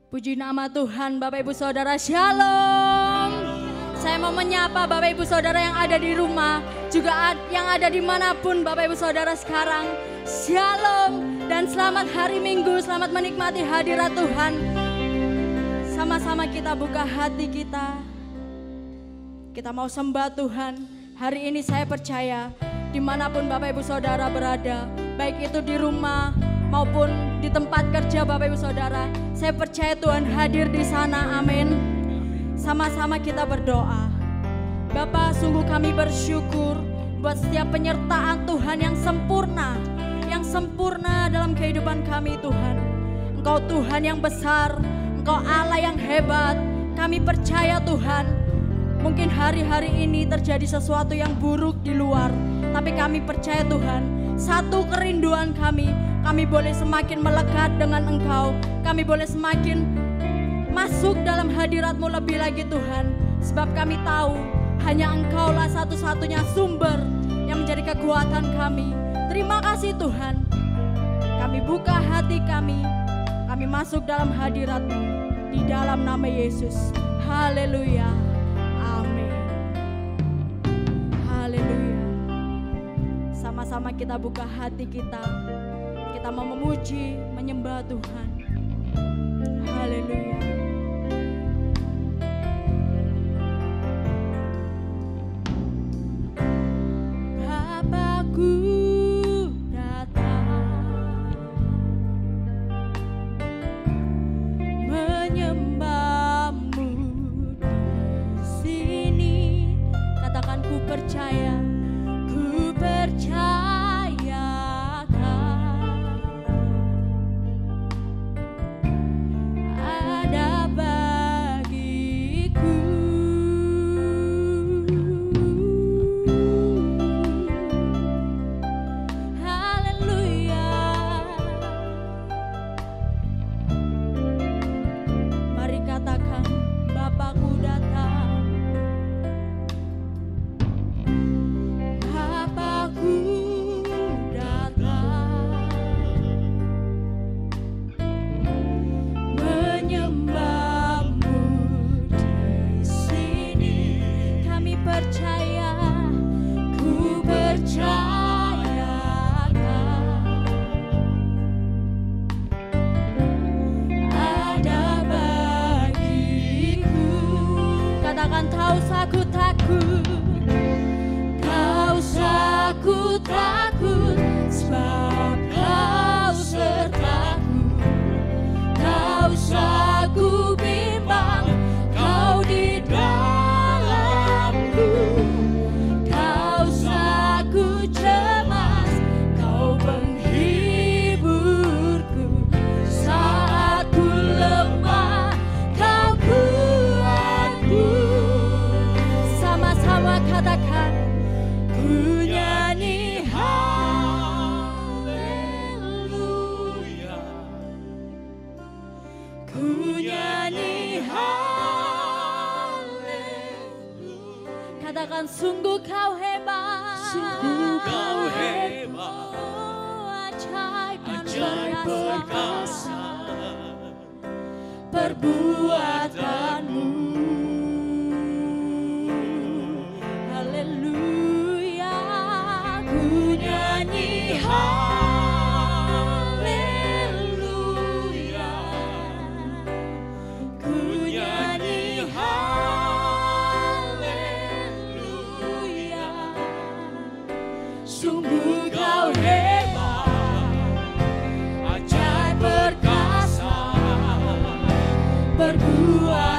Puji nama Tuhan, Bapak Ibu Saudara, Shalom. Saya mau menyapa Bapak Ibu Saudara yang ada di rumah, juga yang ada dimanapun Bapak Ibu Saudara sekarang. Shalom dan selamat hari Minggu, selamat menikmati hadirat Tuhan. Sama-sama kita buka hati kita. Kita mau sembah Tuhan. Hari ini saya percaya dimanapun Bapak Ibu Saudara berada, baik itu di rumah maupun di tempat kerja Bapak Ibu Saudara, saya percaya Tuhan hadir di sana, amin. Sama-sama kita berdoa. Bapa, sungguh kami bersyukur buat setiap penyertaan Tuhan yang sempurna dalam kehidupan kami Tuhan. Engkau Tuhan yang besar, Engkau Allah yang hebat. Kami percaya Tuhan, mungkin hari-hari ini terjadi sesuatu yang buruk di luar, tapi kami percaya Tuhan, satu kerinduan kami boleh semakin melekat dengan Engkau. Kami boleh semakin masuk dalam hadirat-Mu lebih lagi Tuhan. Sebab kami tahu hanya Engkaulah satu-satunya sumber yang menjadi kekuatan kami. Terima kasih Tuhan. Kami buka hati kami masuk dalam hadirat-Mu. Di dalam nama Yesus. Haleluya. Amin. Haleluya. Sama-sama kita buka hati kita. Kita mau memuji, menyembah Tuhan. Haleluya. Bapakku datang menyembah-Mu di sini. Katakan ku percaya, ku percaya. Katakan sungguh Kau hebat, sungguh Kau hebat, oh, ajaib perkasa perbuatanmu. Haleluya, ku nyanyi haleluya, ku nyanyi sungguh Kau hebat, ajaib perkasa, berbuat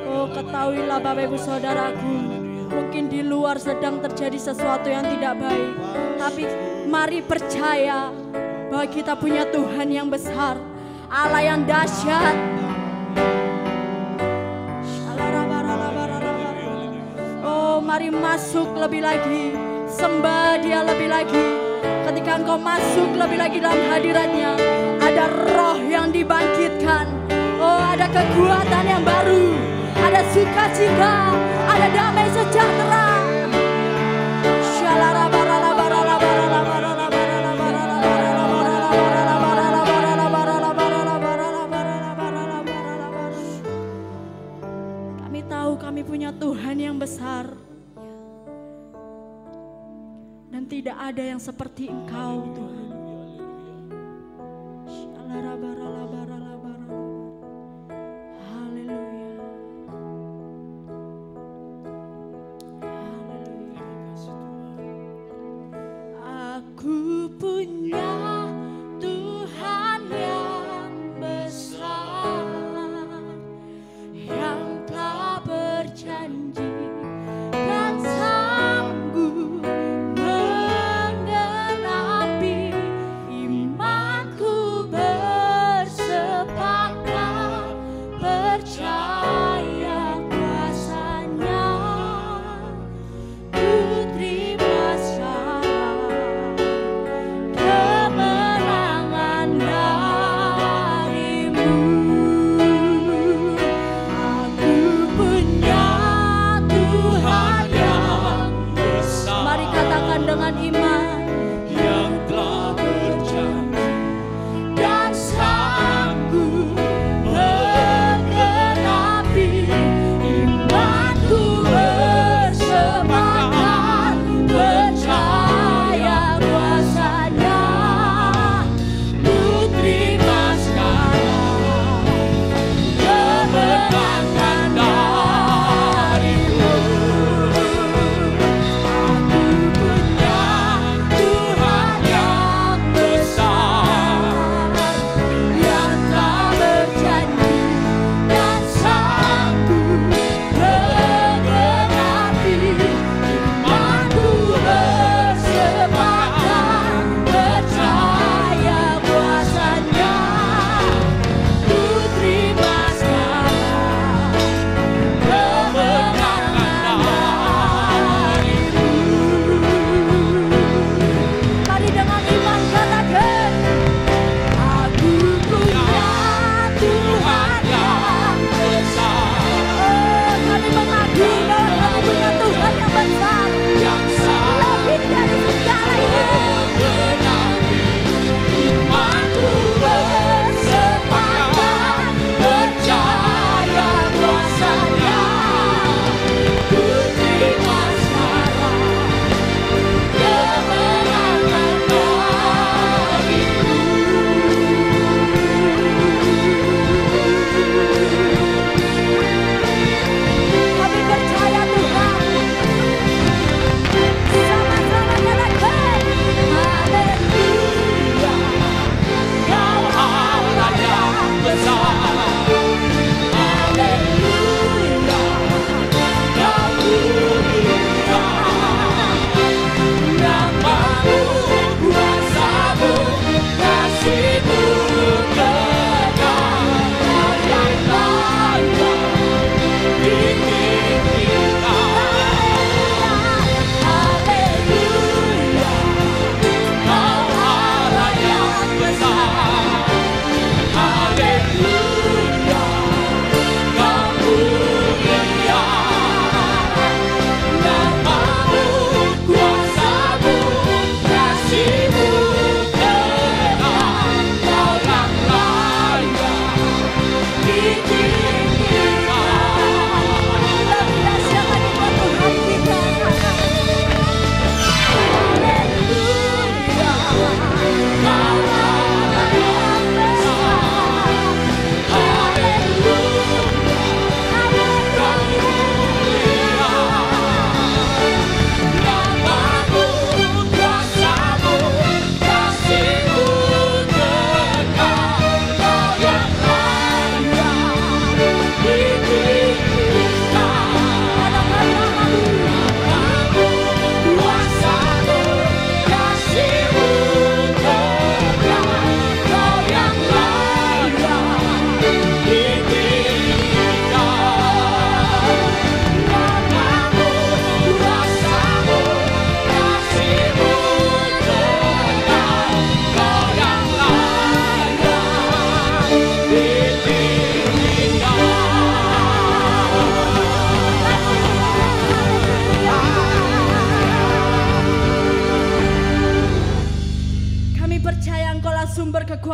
Oh, ketahuilah Bapak Ibu Saudaraku, mungkin di luar sedang terjadi sesuatu yang tidak baik, tapi mari percaya bahwa kita punya Tuhan yang besar, Allah yang dahsyat. Oh, mari masuk lebih lagi, sembah Dia lebih lagi. Ketika engkau masuk lebih lagi dalam hadiratnya, ada roh yang dibangkitkan. Oh, ada kekuatan yang baru, ada sukacita, ada damai sejahtera. Kami tahu kami punya Tuhan yang besar, dan tidak ada yang seperti Engkau, Tuhan. Aku punya Tuhan yang besar, yang telah berjanji dan sanggup menggenapi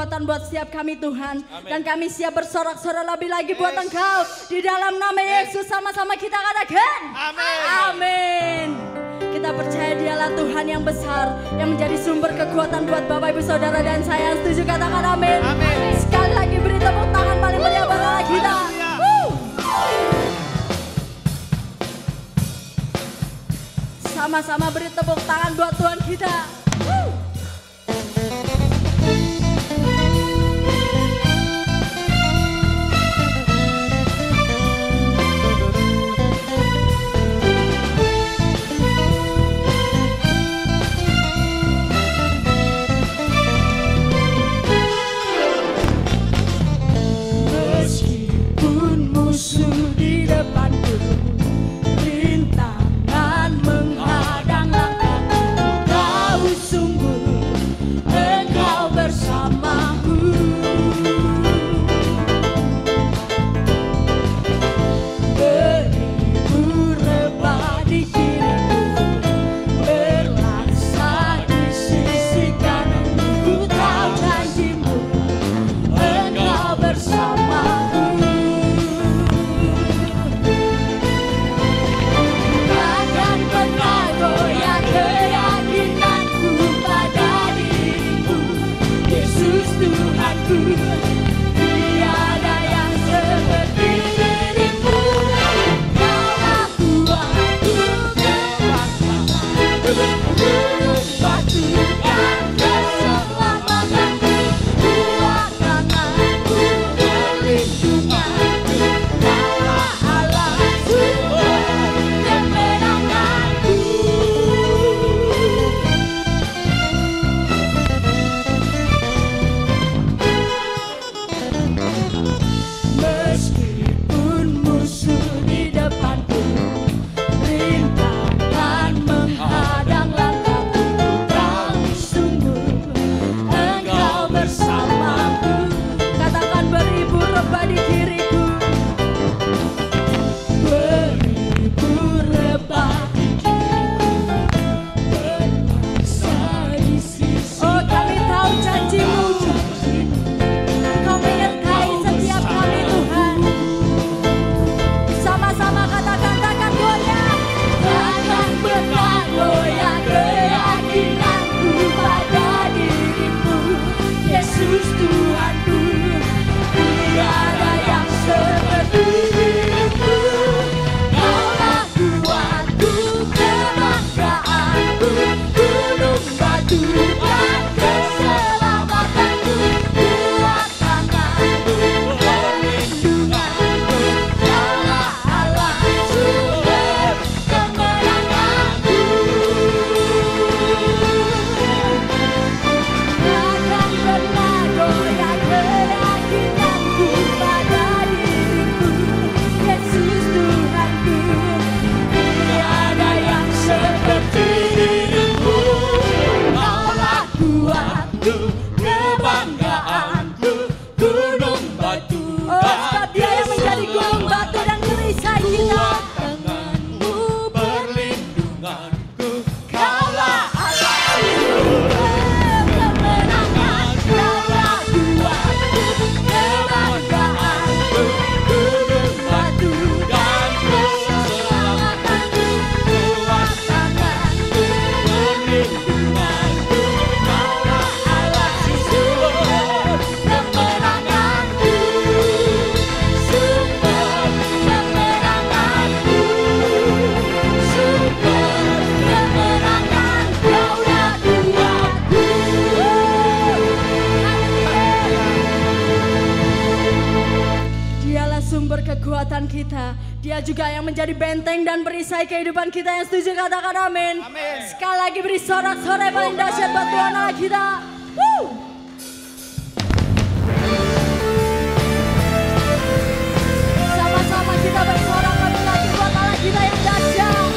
kekuatan buat setiap kami Tuhan. Dan kami siap bersorak-sorai lebih lagi buat Engkau. Di dalam nama Yesus sama-sama kita katakan. Amin. Kita percaya Dialah Tuhan yang besar, yang menjadi sumber kekuatan buat Bapak Ibu Saudara dan saya. Setuju katakan amin. Sekali lagi beri tepuk tangan paling meriah buat kita. Sama-sama beri tepuk tangan buat Tuhan kita. Meskipun musuh di depanku, rintangan menghadang langkahku, Kau sungguh Engkau bersamaku. Beribu rebah di kiriku, berlaksa di sisi kananku, ku tahu janji-Mu Engkau bersamaku. Takkan pernah goyah keyakinanku pada diri-Mu, Yesus Tuhanku. Tiada yang seperti diri-Mu. Kaulah kuatku, kebanggaanku, gunung batu dan keselamatanku, kuat tanganku, perlindunganku, Kaulah Allah sumber kemenanganku. Meskipun musuh di depanku, rintangan menghadang langkahku, Kau sungguh Engkau bersamaku. Katakan beribu rebah di kiriku, beribu rebah di kiriku, berlaksa di sisi. Oh, kami tahu janji-Mu, Engkau menyertai setiap kami Tuhan. Sama-sama katakan takkan goyah, takkan pernah goyah keyakinanku pada diri-Mu, Yesus Tuhanku. Tiada yang seperti diri-Mu. Kaulah kuatku, kebanggaanku, gunung batu dan keselamatanku, kuat tanganku, perlindunganku, Kaulah Allah sumber kemenanganku. Takkan pernah goyah keyakinanku pada diri-Mu, Yesus Tuhanku. Tiada yang seperti diri-Mu. Kaulah kuatku, kebanggaanku, gunung batu. Oh, sebab Dia yang menjadi gunung batu dan perisai kita. Tanganmu, perlindunganku, Kaulah Allah sumber kemenangan. Kaulah kuatku, kebanggaanku, gunung batu dan keselamatanku, kuat tanganku, perlindunganku, Kaulah Allah sumber kemenanganku, sumber kemenanganku, sumber kemenangan. Kaulah kuatku. Dialah sumber kekuatan kita. Dia juga yang menjadi benteng dan perisai kehidupan kita. Yang setuju katakan amin. Sekali lagi beri sorak-sorai paling dahsyat buat Tuhan Allah kita. Sama-sama kita bersorak paling lagi buat Allah kita yang dahsyat.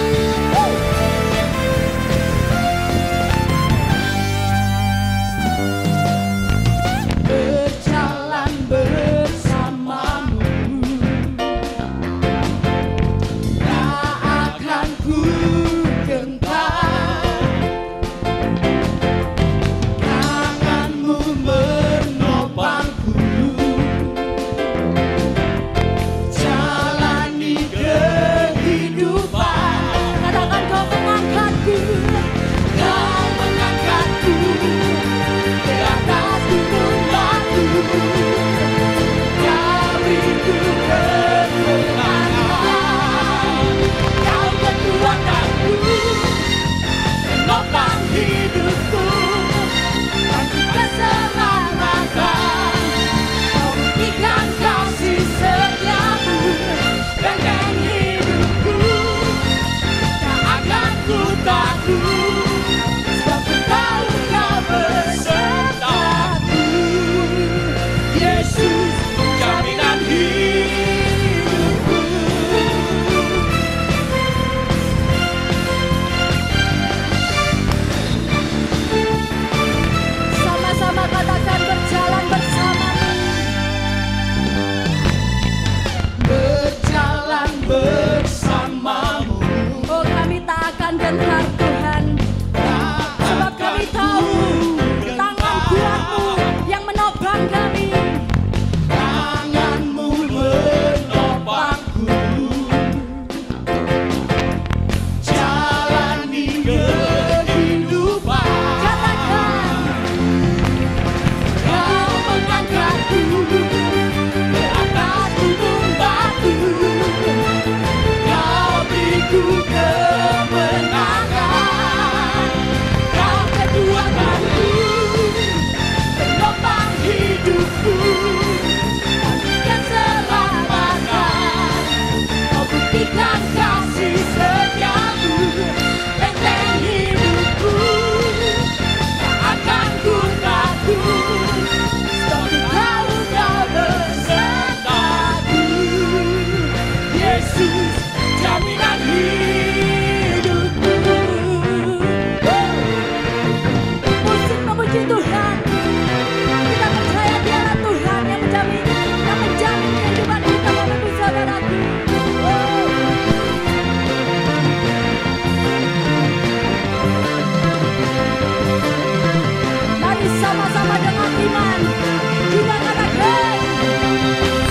Berjalan bersamamu, tak akan ku gentar. Tanganmu takut, sebab ku tahu Kau besertaku. Yesus, jaminan hidupku. Sama-sama katakan berjalan bersamamu. Berjalan bersamamu. Oh, kami tak akan gentar Tuhan, sebab kami tahu tangan kuat-Mu yang menopang kami. Tanganmu menopangku. Jalani kehidupan. Katakan, Kau mengangkatku ke atas gunung batu. Kau beriku kemenangan. Kau kekuatanku, penopang hidupku. Keselamatan, Kau buktikan kasih setiamu. Benteng hidupku, tak akan ku takut, sebab ku tahu Kau besertaku. Yesus, jaminan hidupku. musik memuji Tuhan. Kita percaya Dialah Tuhan yang menjamin kehidupan kita, Bapak Ibu Saudaraku. Mari sama-sama dengan iman kita katakan,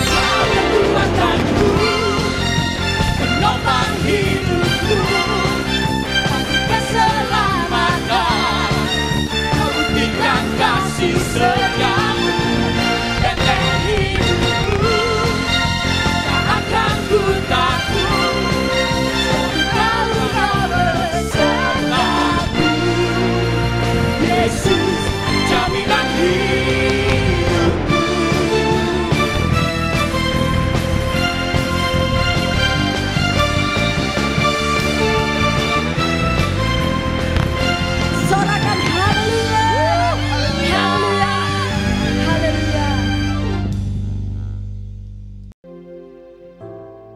Kau kekuatanku, penopang hidupku. Keselamatan, Kau buktikan kasih setiamu. Benteng hidupku, tak akan ku takut, sebab ku tahu Kau besertaku. Yesus, jaminan hidupku. sorakan haleluya, haleluya, haleluya.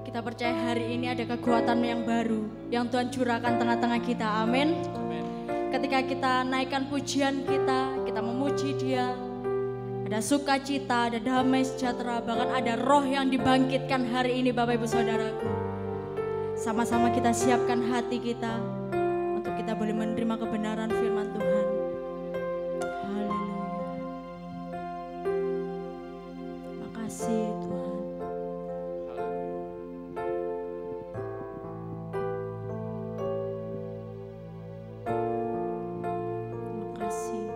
Kita percaya hari ini ada kekuatan yang baru yang Tuhan curahkan tengah-tengah kita, amin. Ketika kita naikkan pujian kita memuji Dia, ada sukacita, ada damai sejahtera, bahkan ada roh yang dibangkitkan hari ini Bapak Ibu Saudaraku. Sama-sama kita siapkan hati kita untuk kita boleh menerima kebenaran firman Tuhan. Haleluya. Terima kasih Tuhan. Terima kasih.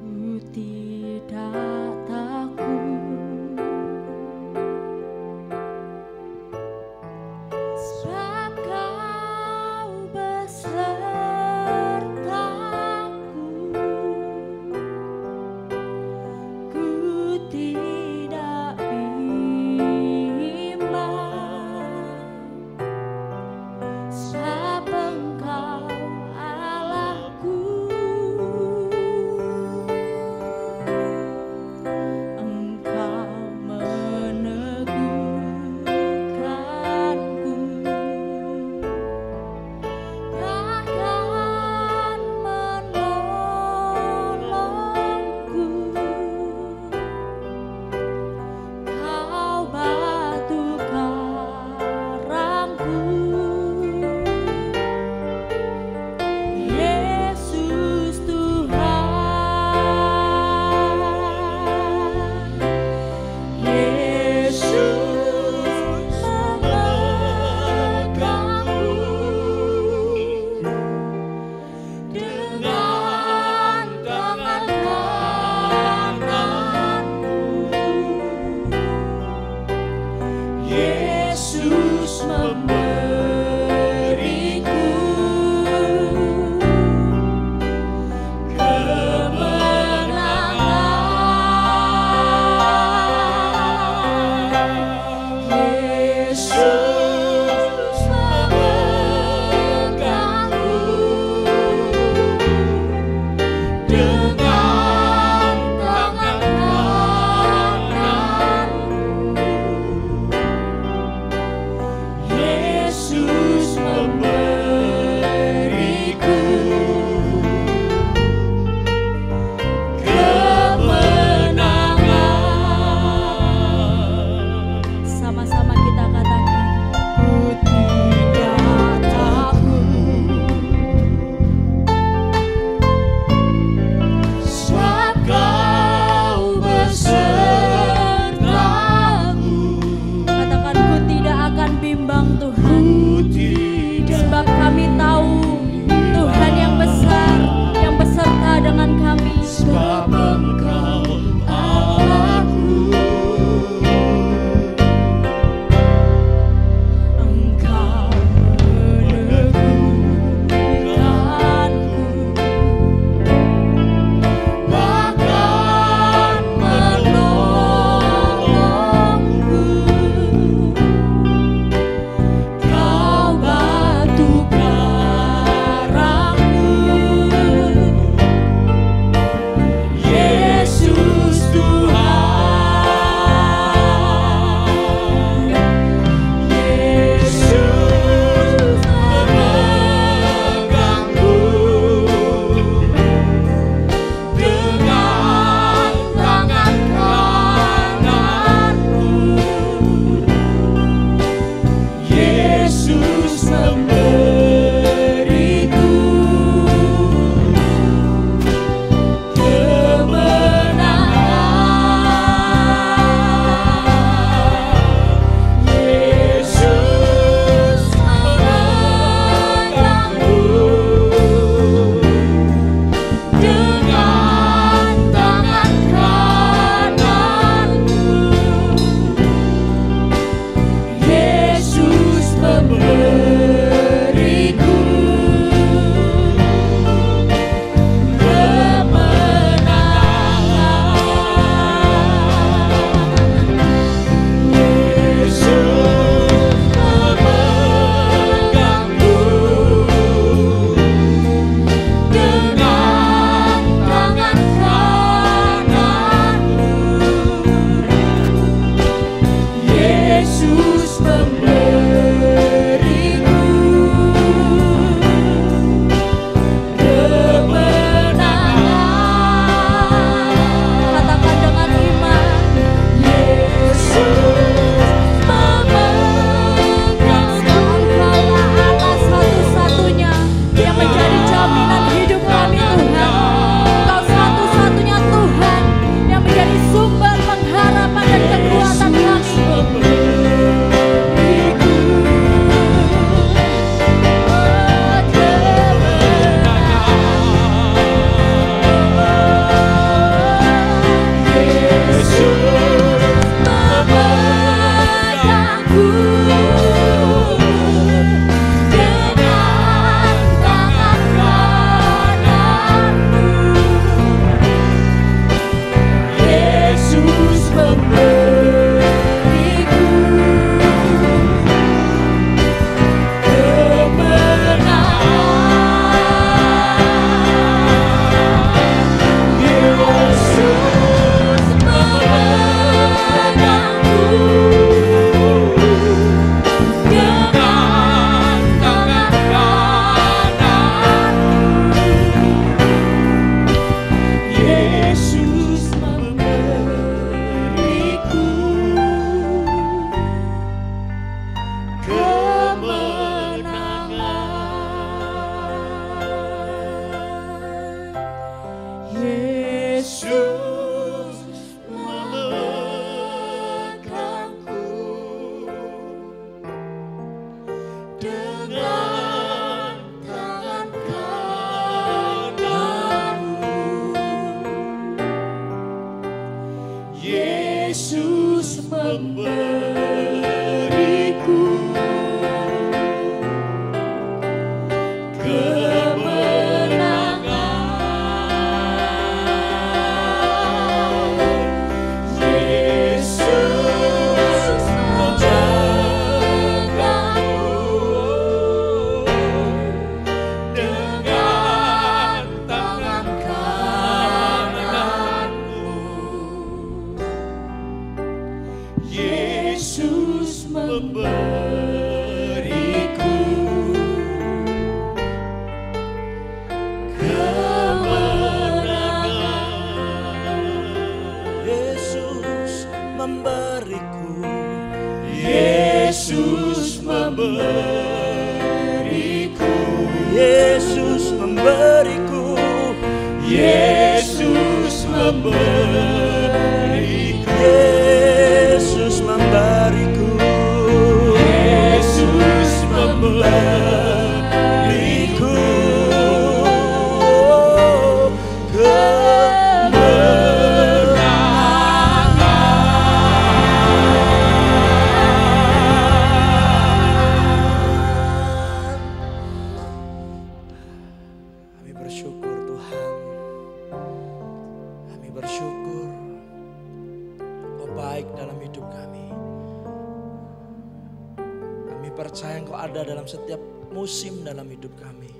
Ku tidak takut Yesus memegangku dengan tangan kananmu. Yesus memberiku Yesus memberiku, Yesus memberiku, Yesus memberiku, Yesus memberiku percaya Engkau ada dalam setiap musim dalam hidup kami.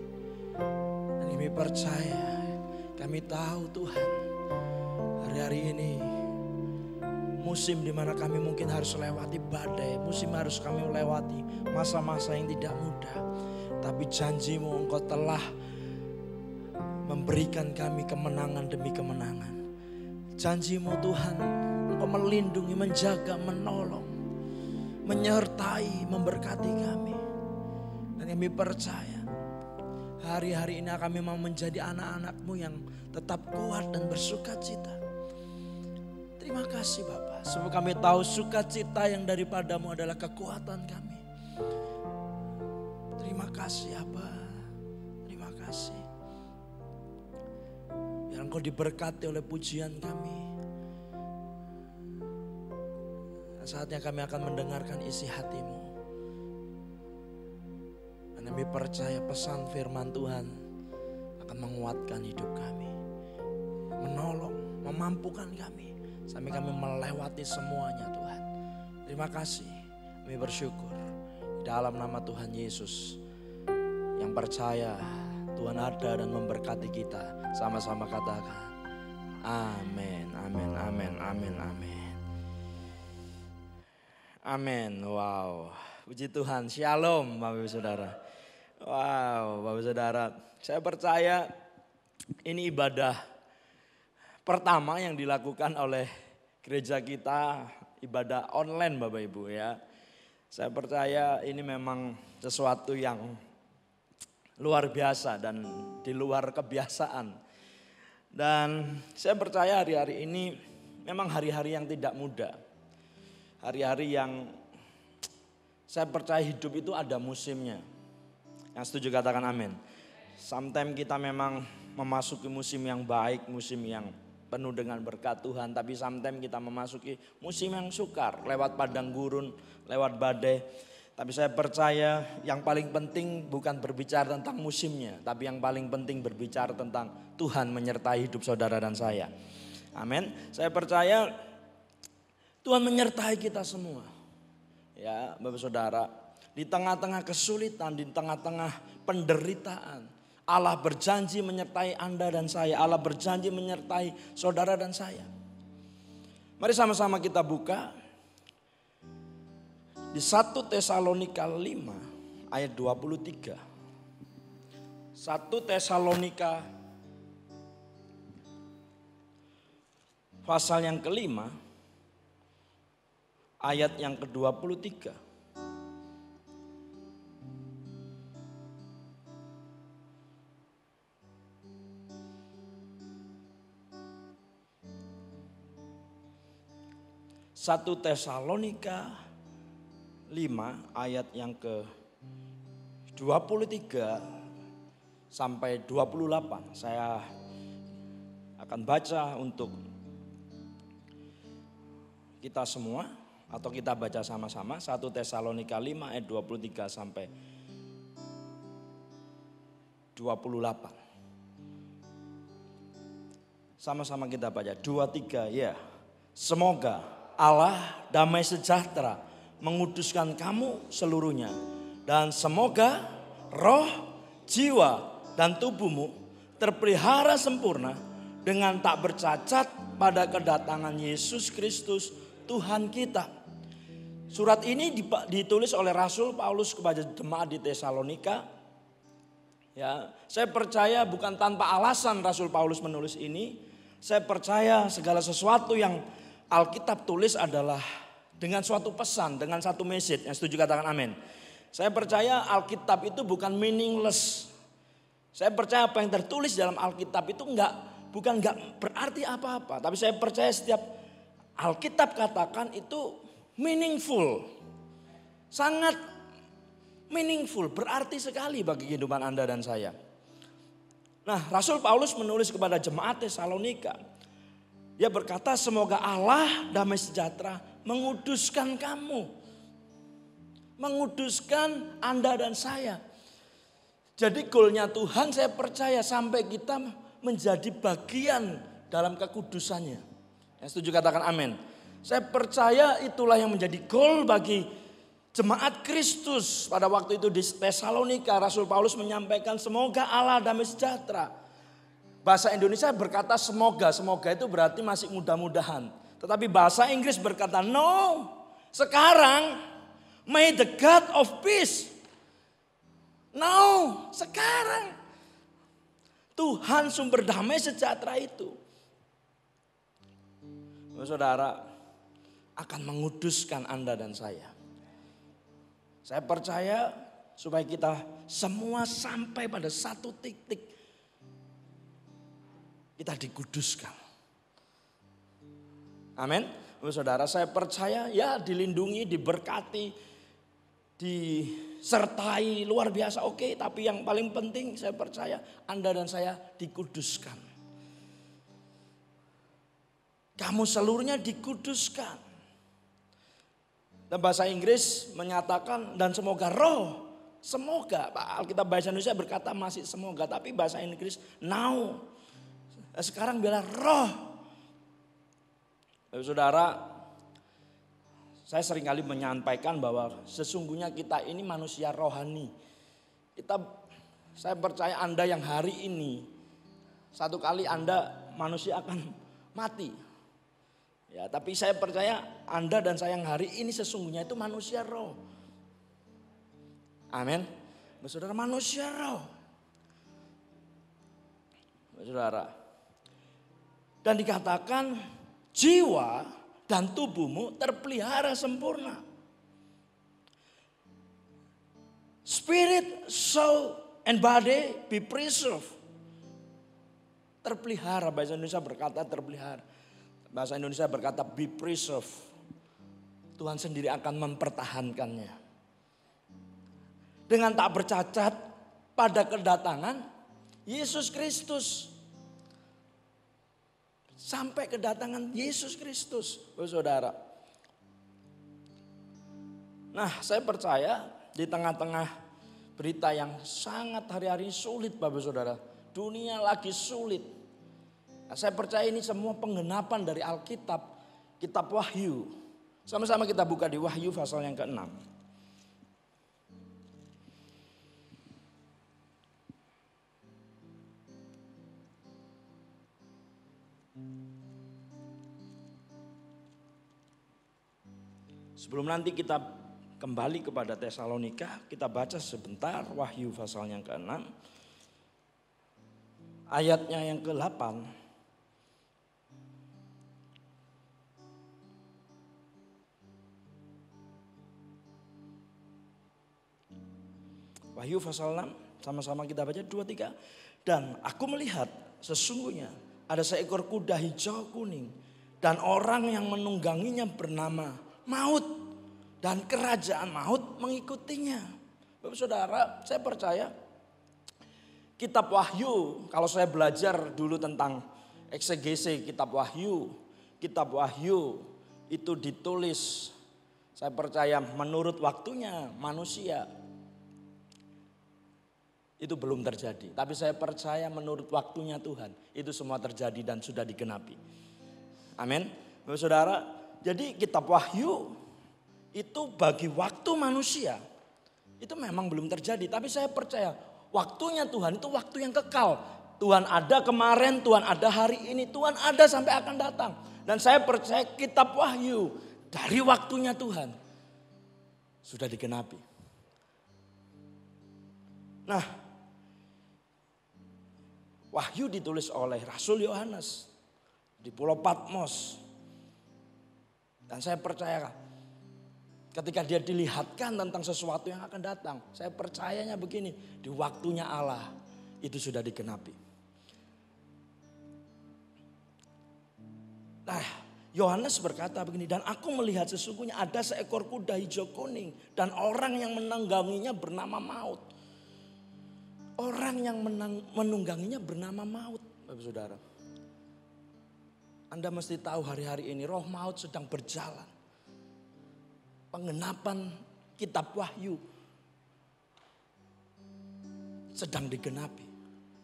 Dan kami percaya, kami tahu Tuhan, hari-hari ini musim di mana kami mungkin harus lewati badai, musim harus kami melewati masa-masa yang tidak mudah. Tapi janji-Mu Engkau telah memberikan kami kemenangan demi kemenangan. Janji-Mu Tuhan, Engkau melindungi, menjaga, menolong, menyertai, memberkati kami. Dan kami percaya hari-hari ini kami mau menjadi anak-anak-Mu yang tetap kuat dan bersukacita. Terima kasih Bapa, sebab kami tahu sukacita yang daripada-Mu adalah kekuatan kami. Terima kasih Abba, terima kasih. Biar Engkau diberkati oleh pujian kami. Saatnya kami akan mendengarkan isi hati-Mu. Dan kami percaya pesan firman Tuhan akan menguatkan hidup kami. Menolong, memampukan kami. Sampai kami melewati semuanya Tuhan. Terima kasih, kami bersyukur. Di dalam nama Tuhan Yesus. Yang percaya Tuhan ada dan memberkati kita. Sama-sama katakan. Amin, amin, amin, amin, amin. Amin, wow, puji Tuhan, shalom Bapak Ibu Saudara. Wow, Bapak Ibu Saudara, saya percaya ini ibadah pertama yang dilakukan oleh gereja kita, ibadah online Bapak Ibu ya. Saya percaya ini memang sesuatu yang luar biasa dan di luar kebiasaan. Dan saya percaya hari-hari ini memang hari-hari yang tidak mudah. Hari-hari yang saya percaya hidup itu ada musimnya. Yang setuju katakan amin. Sometimes kita memang memasuki musim yang baik, musim yang penuh dengan berkat Tuhan. Tapi sometimes kita memasuki musim yang sukar, lewat padang gurun, lewat badai. Tapi saya percaya yang paling penting bukan berbicara tentang musimnya. Tapi yang paling penting berbicara tentang Tuhan menyertai hidup saudara dan saya. Amin. Saya percaya Tuhan menyertai kita semua. Ya, Bapak Saudara, di tengah-tengah kesulitan, di tengah-tengah penderitaan, Allah berjanji menyertai Anda dan saya. Allah berjanji menyertai saudara dan saya. Mari sama-sama kita buka di 1 Tesalonika 5 ayat 23. 1 Tesalonika pasal yang kelima, ayat yang ke-23. 1 Tesalonika 5 ayat yang ke 23 sampai 28. Saya akan baca untuk kita semua atau kita baca sama-sama. 1 Tesalonika 5 ayat 23 sampai 28. Sama-sama kita baca. 2, 3 ya. Semoga Allah damai sejahtera menguduskan kamu seluruhnya. Dan semoga roh, jiwa, dan tubuhmu terpelihara sempurna dengan tak bercacat pada kedatangan Yesus Kristus Tuhan kita. Surat ini ditulis oleh Rasul Paulus kepada jemaat di Tesalonika. Ya, saya percaya bukan tanpa alasan Rasul Paulus menulis ini. Saya percaya segala sesuatu yang Alkitab tulis adalah dengan suatu pesan, dengan satu message. Yang setuju katakan amin. Saya percaya Alkitab itu bukan meaningless. Saya percaya apa yang tertulis dalam Alkitab itu bukan berarti apa-apa. Tapi saya percaya setiap Alkitab katakan itu meaningful. Sangat meaningful, berarti sekali bagi kehidupan Anda dan saya. Nah, Rasul Paulus menulis kepada jemaat Tesalonika. Dia berkata, semoga Allah damai sejahtera menguduskan kamu. Menguduskan Anda dan saya. Jadi goalnya Tuhan saya percaya sampai kita menjadi bagian dalam kekudusannya. Yang setuju katakan amin. Saya percaya itulah yang menjadi goal bagi jemaat Kristus. Pada waktu itu di Tesalonika Rasul Paulus menyampaikan semoga Allah damai sejahtera. Bahasa Indonesia berkata semoga itu berarti masih mudah-mudahan. Tetapi bahasa Inggris berkata no, sekarang may the God of peace. No, sekarang Tuhan sumber damai sejahtera itu, saudara, akan menguduskan Anda dan saya. Saya percaya supaya kita semua sampai pada satu titik kita dikuduskan. Amin. Saudara, saya percaya ya dilindungi, diberkati, disertai luar biasa oke. Tapi yang paling penting saya percaya Anda dan saya dikuduskan. Kamu seluruhnya dikuduskan. Dan bahasa Inggris menyatakan dan semoga roh. Semoga, Alkitab bahasa Indonesia berkata masih semoga. Tapi bahasa Inggris now. Sekarang bilang roh. Saudara, saya seringkali menyampaikan bahwa sesungguhnya kita ini manusia rohani. Saya percaya Anda yang hari ini, satu kali Anda manusia akan mati. Ya, tapi saya percaya Anda dan saya yang hari ini sesungguhnya itu manusia roh. Amin. Saudara, manusia roh. Saudara. Dan dikatakan jiwa dan tubuhmu terpelihara sempurna. Spirit, soul, and body be preserved. Terpelihara, bahasa Indonesia berkata terpelihara. Bahasa Indonesia berkata be preserved. Tuhan sendiri akan mempertahankannya. Dengan tak bercacat pada kedatangan Yesus Kristus. Sampai kedatangan Yesus Kristus, saudara. Nah, saya percaya di tengah-tengah berita yang sangat hari-hari ini sulit, Bapak Saudara. Dunia lagi sulit. Nah, saya percaya ini semua penggenapan dari Alkitab, kitab Wahyu. Sama-sama kita buka di Wahyu pasal yang ke-6. Sebelum nanti kita kembali kepada Tesalonika, kita baca sebentar Wahyu pasal yang ke-6. Ayatnya yang ke-8. Wahyu pasal 6, sama-sama kita baca 2, 3. Dan aku melihat sesungguhnya ada seekor kuda hijau kuning Dan orang yang menungganginya bernama maut. Dan kerajaan maut mengikutinya. Bapak Saudara, saya percaya kitab Wahyu, kalau saya belajar dulu tentang eksegese kitab Wahyu itu ditulis, saya percaya menurut waktunya manusia. Itu belum terjadi, tapi saya percaya menurut waktunya Tuhan itu semua terjadi dan sudah digenapi. Amin. Bapak Saudara, jadi kitab Wahyu itu bagi waktu manusia itu memang belum terjadi, tapi saya percaya waktunya Tuhan itu waktu yang kekal. Tuhan ada kemarin, Tuhan ada hari ini, Tuhan ada sampai akan datang. Dan saya percaya kitab Wahyu dari waktunya Tuhan sudah digenapi. Nah, Wahyu ditulis oleh Rasul Yohanes di Pulau Patmos. Dan saya percaya ketika dia dilihatkan tentang sesuatu yang akan datang, saya percayanya begini, di waktunya Allah itu sudah digenapi. Nah, Yohanes berkata begini, dan aku melihat sesungguhnya ada seekor kuda hijau kuning dan orang yang menungganginya bernama maut. Orang yang menungganginya bernama maut, Bapak Saudara. Anda mesti tahu hari-hari ini roh maut sedang berjalan. Penggenapan kitab Wahyu sedang digenapi.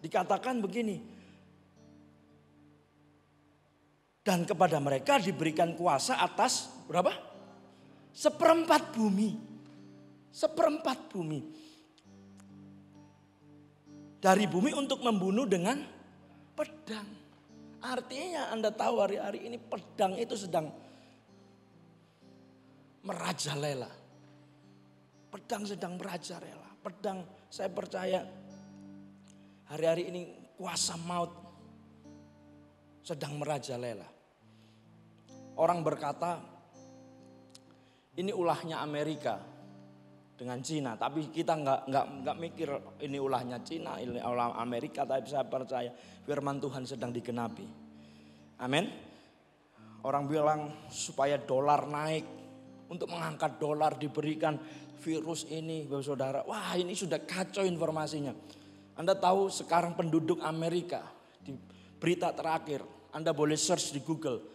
Dikatakan begini. Dan kepada mereka diberikan kuasa atas berapa? 1/4 bumi. 1/4 bumi. Dari bumi untuk membunuh dengan pedang. Artinya Anda tahu hari-hari ini pedang itu sedang merajalela. Pedang sedang merajalela. Pedang, saya percaya hari-hari ini kuasa maut sedang merajalela. Orang berkata ini ulahnya Amerika dengan Cina, tapi kita nggak mikir ini ulahnya Cina, ini ulah Amerika, tapi saya percaya firman Tuhan sedang digenapi. Amin. Orang bilang supaya dolar naik, untuk mengangkat dolar diberikan virus ini, Bapak Saudara. Wah, ini sudah kacau informasinya. Anda tahu sekarang penduduk Amerika di berita terakhir, Anda boleh search di Google.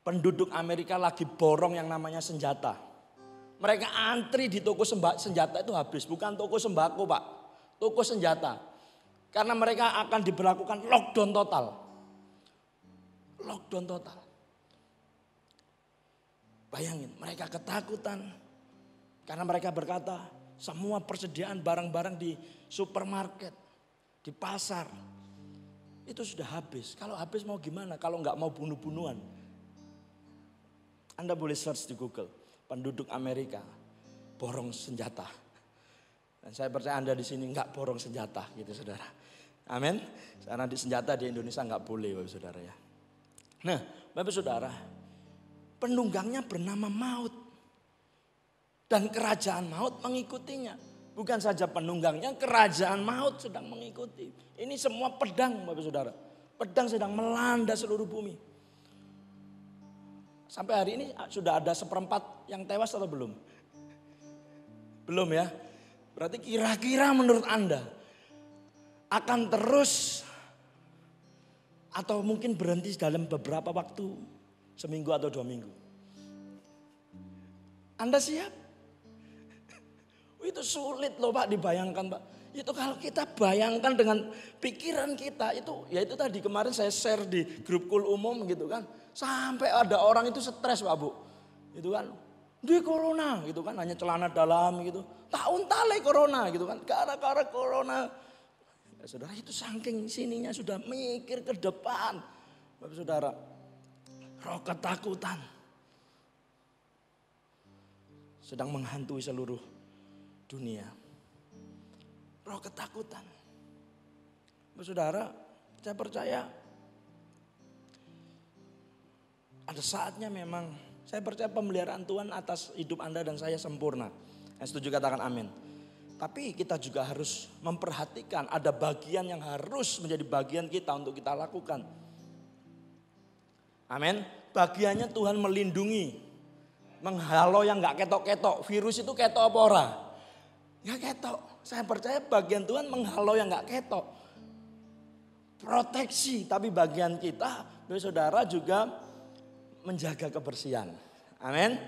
Penduduk Amerika lagi borong yang namanya senjata. Mereka antri di toko senjata itu habis. Bukan toko sembako, Pak. Toko senjata. Karena mereka akan diberlakukan lockdown total. Lockdown total. Bayangin, mereka ketakutan. Karena mereka berkata, semua persediaan barang-barang di supermarket, di pasar, itu sudah habis. Kalau habis mau gimana? Kalau nggak mau bunuh-bunuhan. Anda boleh search di Google. Penduduk Amerika borong senjata. Dan saya percaya Anda di sini nggak borong senjata gitu saudara. Amin. Karena di senjata di Indonesia nggak boleh Bapak Saudara ya. Nah Bapak Saudara, penunggangnya bernama maut. Dan kerajaan maut mengikutinya. Bukan saja penunggangnya, kerajaan maut sedang mengikuti. Ini semua pedang Bapak Saudara. Pedang sedang melanda seluruh bumi. Sampai hari ini sudah ada 1/4 yang tewas atau belum? Belum ya. Berarti kira-kira menurut Anda akan terus atau mungkin berhenti dalam beberapa waktu, seminggu atau 2 minggu? Anda siap? Itu sulit loh Pak dibayangkan Pak. Itu kalau kita bayangkan dengan pikiran kita itu, ya itu tadi kemarin saya share di grup kul umum gitu kan. Sampai ada orang itu stres Pak Bu. Itu kan, di corona gitu kan, hanya celana dalam gitu. Tahun tale corona gitu kan, gara-gara corona. Ya, saudara itu saking sininya sudah mikir ke depan. Bapak Saudara, roh ketakutan sedang menghantui seluruh dunia. Roh ketakutan. Bapak Saudara, saya percaya ada saatnya memang, saya percaya pemeliharaan Tuhan atas hidup Anda dan saya sempurna. Yang setuju katakan amin. Tapi kita juga harus memperhatikan ada bagian yang harus menjadi bagian kita untuk kita lakukan. Amin. Bagiannya Tuhan melindungi. Menghalau yang gak ketok-ketok. Virus itu ketok apa ora? Gak ketok. Saya percaya bagian Tuhan menghalau yang gak ketok. Proteksi. Tapi bagian kita, saudara juga menjaga kebersihan. Amin.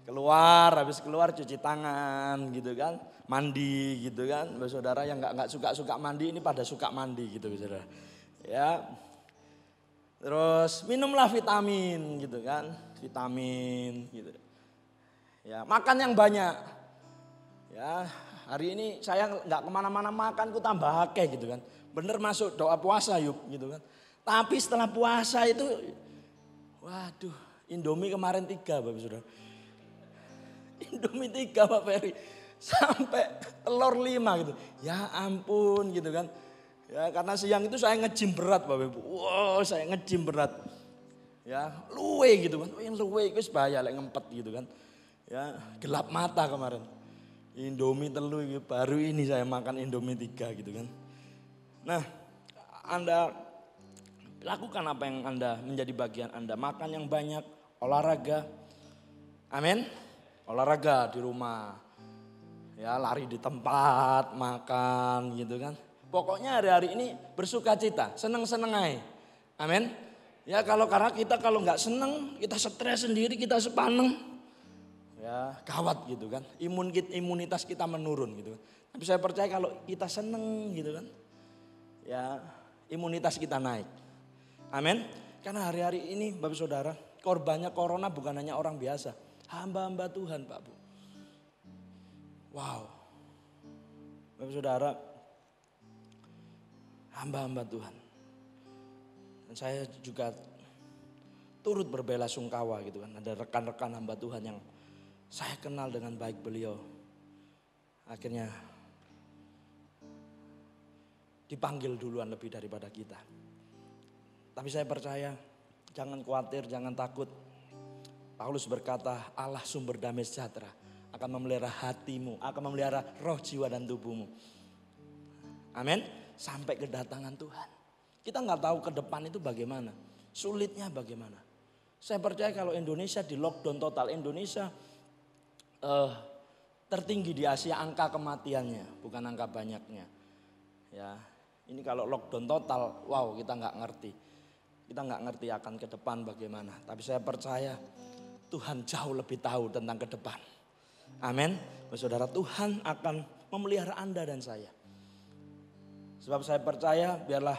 Keluar, habis keluar cuci tangan gitu kan. Mandi gitu kan. Saudara yang gak suka mandi ini pada suka mandi gitu saudara. Ya. Terus minumlah vitamin gitu kan. Vitamin gitu. Ya, makan yang banyak. Ya, hari ini saya nggak kemana-mana makan, ku tambah akeh gitu kan. Bener masuk doa puasa yuk gitu kan. Tapi setelah puasa itu, waduh, Indomie kemarin 3 Bapak Saudara. Indomie 3 Pak Ferry. Sampai telur 5 gitu. Ya ampun gitu kan. Ya karena siang itu saya nge-gym berat Bapak Ibu. Wow, saya nge-gym berat. Ya, luwe gitu kan. Yang luwe itu bahaya lek ngempet gitu kan. Ya, gelap mata kemarin. Indomie telu baru ini saya makan Indomie 3 gitu kan. Nah, Anda lakukan apa yang Anda menjadi bagian Anda. Makan yang banyak, olahraga. Amin. Olahraga di rumah. Ya, lari di tempat, makan gitu kan. Pokoknya hari-hari ini bersuka cita, seneng-seneng aja. Amin. Ya karena kita kalau nggak seneng, kita stres sendiri, kita sepaneng. Ya gawat gitu kan. Imunitas kita menurun gitu kan. Tapi saya percaya kalau kita seneng gitu kan. Ya imunitas kita naik. Amin. Karena hari-hari ini Bapak Saudara, korbannya corona bukan hanya orang biasa. Hamba-hamba Tuhan Pak Bu. Wow. Bapak Saudara, hamba-hamba Tuhan. Dan saya juga turut berbelasungkawa gitu kan. Ada rekan-rekan hamba Tuhan yang saya kenal dengan baik beliau. Akhirnya dipanggil duluan lebih daripada kita. Tapi saya percaya jangan khawatir, jangan takut. Paulus berkata Allah sumber damai sejahtera akan memelihara hatimu, akan memelihara roh, jiwa dan tubuhmu. Amin. Sampai kedatangan Tuhan. Kita nggak tahu ke depan itu bagaimana. Sulitnya bagaimana. Saya percaya kalau Indonesia di lockdown total. Indonesia tertinggi di Asia angka kematiannya. Bukan angka banyaknya. Ya, ini kalau lockdown total, wow kita nggak ngerti. Kita nggak ngerti akan ke depan bagaimana. Tapi saya percaya Tuhan jauh lebih tahu tentang ke depan. Amin. Saudara, Tuhan akan memelihara Anda dan saya. Sebab saya percaya biarlah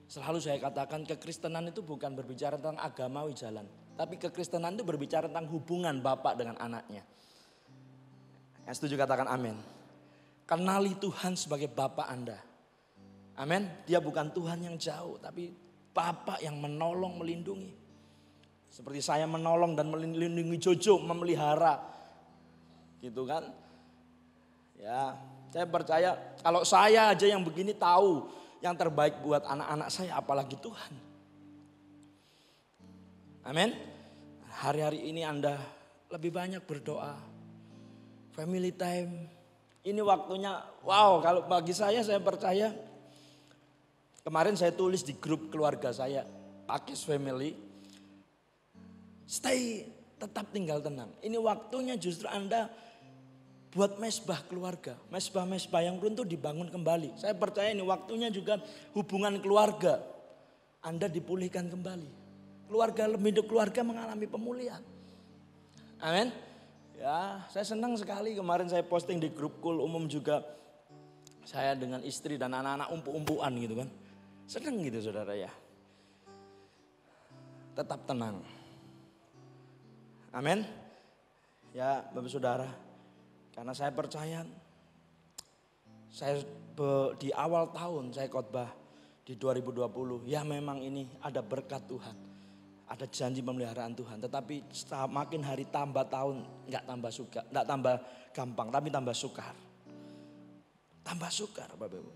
selalu saya katakan kekristenan itu bukan berbicara tentang agamawi jalan. Tapi kekristenan itu berbicara tentang hubungan bapak dengan anaknya. Yang setuju katakan amin. Kenali Tuhan sebagai bapak Anda. Amin. Dia bukan Tuhan yang jauh tapi bapak yang menolong melindungi. Seperti saya menolong dan melindungi Jojo, memelihara. Gitu kan. Ya, saya percaya kalau saya aja yang begini tahu yang terbaik buat anak-anak saya, apalagi Tuhan. Amin. Hari-hari ini Anda lebih banyak berdoa. Family time. Ini waktunya, wow, kalau bagi saya percaya. Kemarin saya tulis di grup keluarga saya, Pakis Family. Stay, tetap tinggal tenang. Ini waktunya justru Anda buat mesbah keluarga. Mesbah-mesbah yang runtuh dibangun kembali. Saya percaya ini waktunya juga hubungan keluarga Anda dipulihkan kembali. Hidup keluarga mengalami pemulihan. Amin. Ya, saya senang sekali kemarin saya posting di grup Kul Umum juga. Saya dengan istri dan anak-anak umpu-umpuan gitu kan. Senang gitu saudara ya. Tetap tenang. Amin. Ya Bapak Saudara. Karena saya percaya, di awal tahun saya khotbah di 2020, ya memang ini ada berkat Tuhan, ada janji pemeliharaan Tuhan. Tetapi makin hari tambah tahun, nggak tambah gampang, tapi tambah sukar. Tambah sukar Bapak Ibu.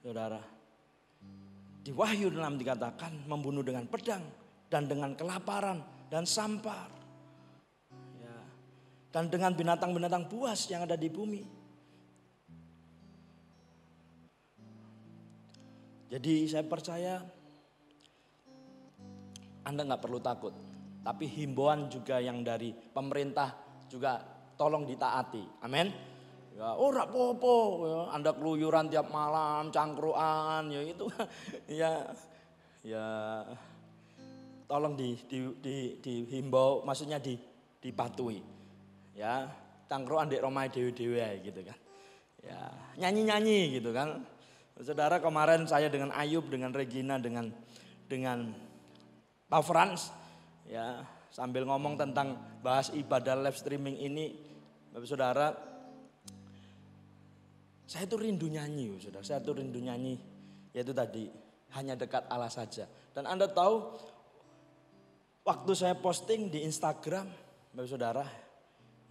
Saudara, di Wahyu 6 dikatakan membunuh dengan pedang dan dengan kelaparan dan sampar. Dan dengan binatang-binatang buas yang ada di bumi. Jadi saya percaya Anda nggak perlu takut. Tapi himbauan juga yang dari pemerintah juga tolong ditaati. Amin. Ya, oh rapopo, ya, Anda keluyuran tiap malam, cangkruan, ya itu, ya, tolong dihimbau, maksudnya dipatuhi, ya, cangkruan di romai dewe-dewe gitu kan, ya, nyanyi-nyanyi gitu kan, saudara kemarin saya dengan Ayub, dengan Regina, dengan Pak Frans, ya, sambil ngomong tentang bahas ibadah live streaming ini, Bapak Saudara. Saya tuh rindu nyanyi, saudara. Saya tuh rindu nyanyi, yaitu tadi hanya dekat Allah saja. Dan Anda tahu, waktu saya posting di Instagram, Bapak Saudara,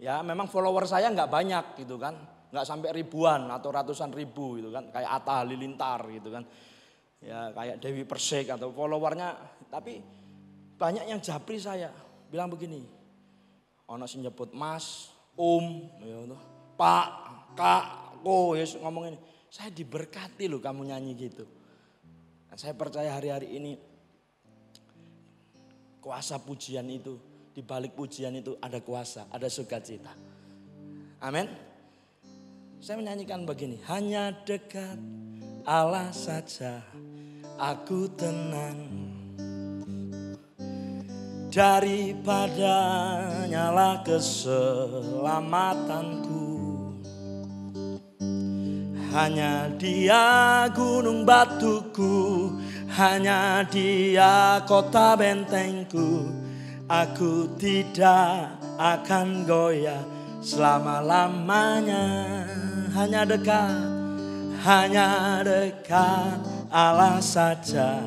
ya memang follower saya nggak banyak gitu kan, nggak sampai ribuan atau ratusan ribu gitu kan, kayak Atta Halilintar gitu kan, ya kayak Dewi Persik atau followernya, tapi banyak yang japri saya, bilang begini, ono sing nyebut Mas, ya, Pak, Kak. Oh Yesus ngomong ini, saya diberkati loh kamu nyanyi gitu. Nah, saya percaya hari-hari ini kuasa pujian itu, di balik pujian itu ada kuasa, ada sukacita. Amin. Saya menyanyikan begini, hanya dekat Allah saja aku tenang, daripada nyala keselamatanku. Hanya Dia gunung batuku, hanya Dia kota bentengku. Aku tidak akan goyah selama-lamanya. Hanya dekat Allah saja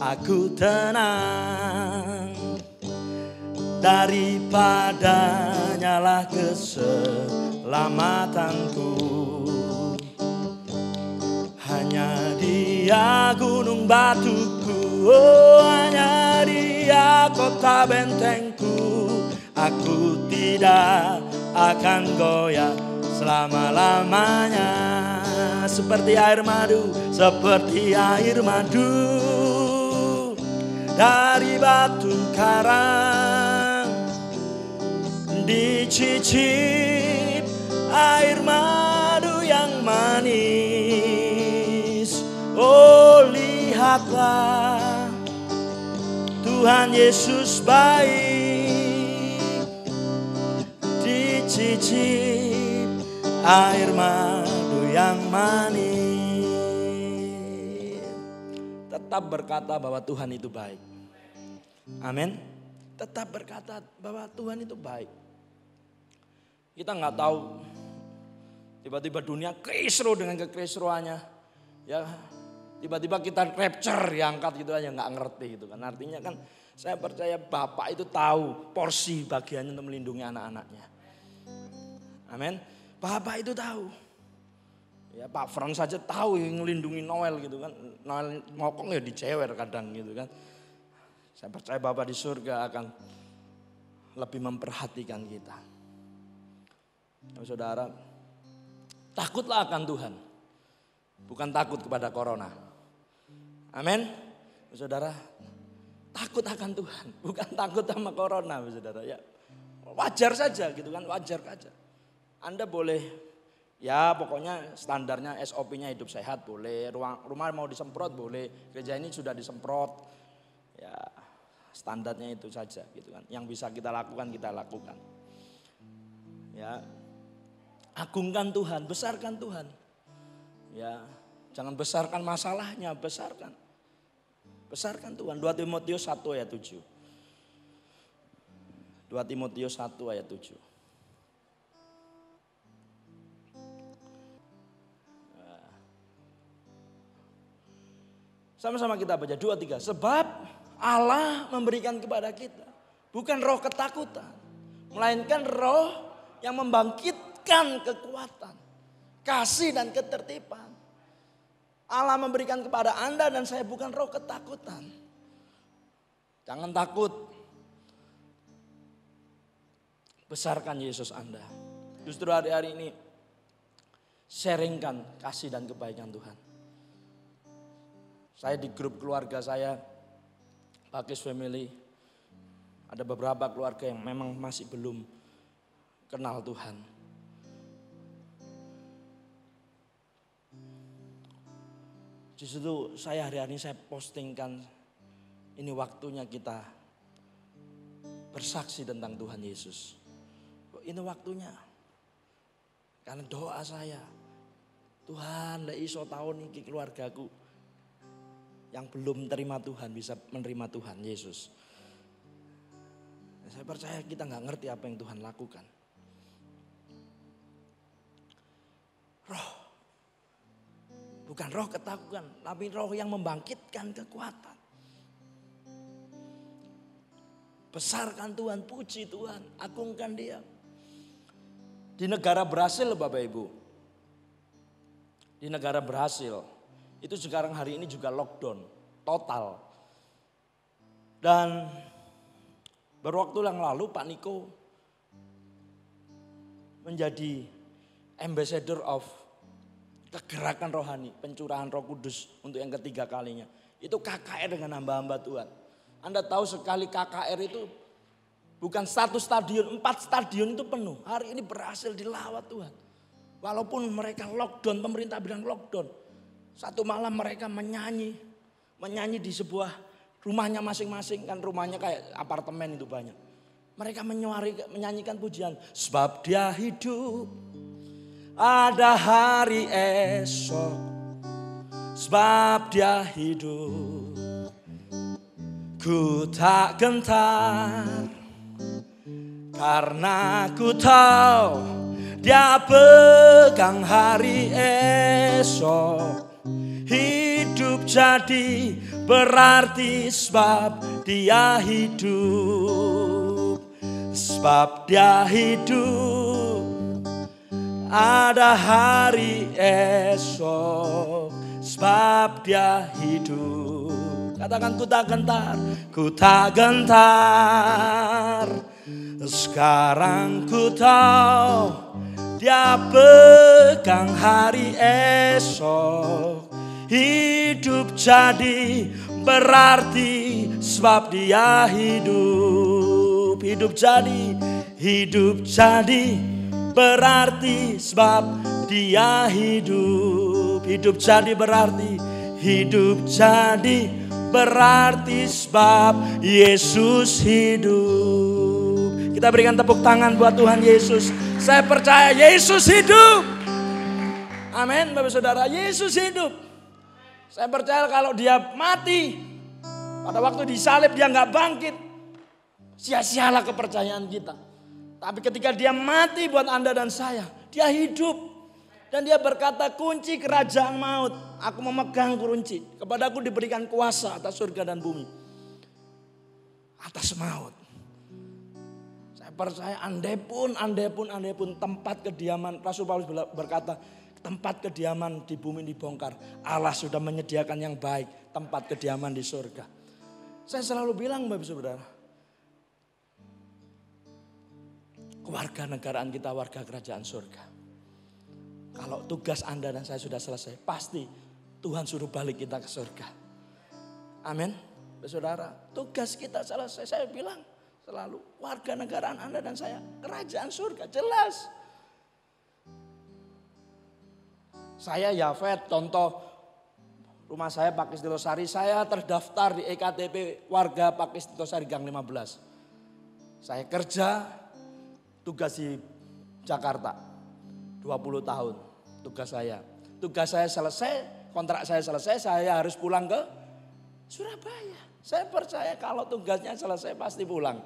aku tenang, daripada nyala keselamatanku. Hanya Dia gunung batuku, oh hanya Dia kota bentengku. Aku tidak akan goyah selama-lamanya. Seperti air madu dari batu karang, dicicip air madu yang manis. Oh lihatlah Tuhan Yesus baik, dicicip air madu yang manis. Tetap berkata bahwa Tuhan itu baik. Amin. Tetap berkata bahwa Tuhan itu baik. Kita nggak tahu, tiba-tiba dunia kisruh dengan kekisruhannya, ya tiba-tiba kita rapture diangkat gitu aja, nggak ngerti gitu kan. Artinya kan saya percaya Bapak itu tahu porsi bagiannya untuk melindungi anak-anaknya. Amin. Bapak itu tahu. Ya Pak Frans saja tahu yang ngelindungi Noel gitu kan. Noel ngokong ya dicewer kadang gitu kan. Saya percaya Bapak di surga akan lebih memperhatikan kita. Saudara, takutlah akan Tuhan. Bukan takut kepada corona. Amin. Saudara, takut akan Tuhan, bukan takut sama corona, saudara. Ya, wajar saja gitu kan, wajar saja. Anda boleh, ya pokoknya standarnya SOP-nya hidup sehat boleh, rumah mau disemprot boleh, gereja ini sudah disemprot, ya standarnya itu saja gitu kan. Yang bisa kita lakukan kita lakukan. Ya, agungkan Tuhan, besarkan Tuhan. Ya, jangan besarkan masalahnya, besarkan. Besarkan Tuhan. 2 Timotius 1 ayat 7. 2 Timotius 1 ayat 7. Sama-sama kita baca 2, 3. Sebab Allah memberikan kepada kita bukan roh ketakutan, melainkan roh yang membangkitkan kekuatan, kasih dan ketertiban. Allah memberikan kepada Anda dan saya bukan roh ketakutan. Jangan takut. Besarkan Yesus Anda. Justru hari-hari ini sharingkan kasih dan kebaikan Tuhan. Saya di grup keluarga saya, Pakis Family, ada beberapa keluarga yang memang masih belum kenal Tuhan. Justru saya hari-hari saya postingkan, ini waktunya kita bersaksi tentang Tuhan Yesus. Ini waktunya. Karena doa saya, Tuhan lek iso tahun ini keluargaku yang belum terima Tuhan bisa menerima Tuhan Yesus. Saya percaya kita nggak ngerti apa yang Tuhan lakukan. Roh, bukan roh ketakutan, tapi roh yang membangkitkan kekuatan. Besarkan Tuhan, puji Tuhan, agungkan Dia. Di negara Brasil Bapak Ibu, di negara Brasil itu sekarang hari ini juga lockdown total. Dan beberapa waktu yang lalu Pak Niko menjadi ambassador of kegerakan rohani, pencurahan Roh Kudus untuk yang ketiga kalinya. Itu KKR dengan hamba-hamba Tuhan. Anda tahu sekali KKR itu bukan 1 stadion, 4 stadion itu penuh. Hari ini berhasil dilawat Tuhan. Walaupun mereka lockdown, pemerintah bilang lockdown. Satu malam mereka menyanyi di sebuah rumahnya masing-masing. Kan rumahnya kayak apartemen itu banyak. Mereka menyanyikan pujian. Sebab Dia hidup, ada hari esok. Sebab Dia hidup, ku tak gentar. Karena ku tahu Dia pegang hari esok. Hidup jadi berarti sebab Dia hidup. Sebab Dia hidup, ada hari esok. Sebab Dia hidup. Katakan ku tak gentar, ku tak gentar. Sekarang ku tahu Dia pegang hari esok. Hidup jadi berarti sebab Dia hidup. Hidup jadi berarti sebab Dia hidup. Hidup jadi berarti sebab Yesus hidup. Kita berikan tepuk tangan buat Tuhan Yesus. Saya percaya Yesus hidup. Amin Bapak Saudara, Yesus hidup. Saya percaya kalau Dia mati, pada waktu disalib Dia nggak bangkit, sia-sialah kepercayaan kita. Tapi ketika Dia mati buat Anda dan saya, Dia hidup. Dan Dia berkata, kunci kerajaan maut, aku memegang kunci. Kepadaku diberikan kuasa atas surga dan bumi, atas maut. Saya percaya andai pun tempat kediaman, Rasul Paulus berkata, tempat kediaman di bumi dibongkar, Allah sudah menyediakan yang baik, tempat kediaman di surga. Saya selalu bilang Bapak Saudara, keluarga negaraan kita warga kerajaan surga. Kalau tugas Anda dan saya sudah selesai, pasti Tuhan suruh balik kita ke surga. Amin. Saudara, tugas kita selesai. Saya bilang selalu, warga negaraan Anda dan saya kerajaan surga, jelas. Saya Yafet, contoh rumah saya Pakis Titosari, saya terdaftar di EKTP warga Pakis Titosari Gang 15. Saya kerja, tugas di Jakarta, 20 tahun tugas saya. Tugas saya selesai, kontrak saya selesai, saya harus pulang ke Surabaya. Saya percaya kalau tugasnya selesai pasti pulang.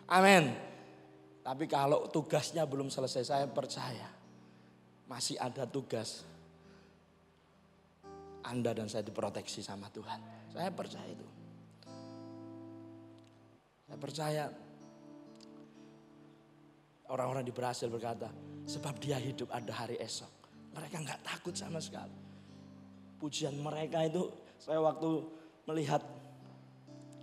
Amin. Tapi kalau tugasnya belum selesai, saya percaya masih ada tugas. Anda dan saya diproteksi sama Tuhan. Saya percaya itu. Saya percaya orang-orang di Brasil berkata, sebab Dia hidup ada hari esok. Mereka nggak takut sama sekali. Pujian mereka itu, saya waktu melihat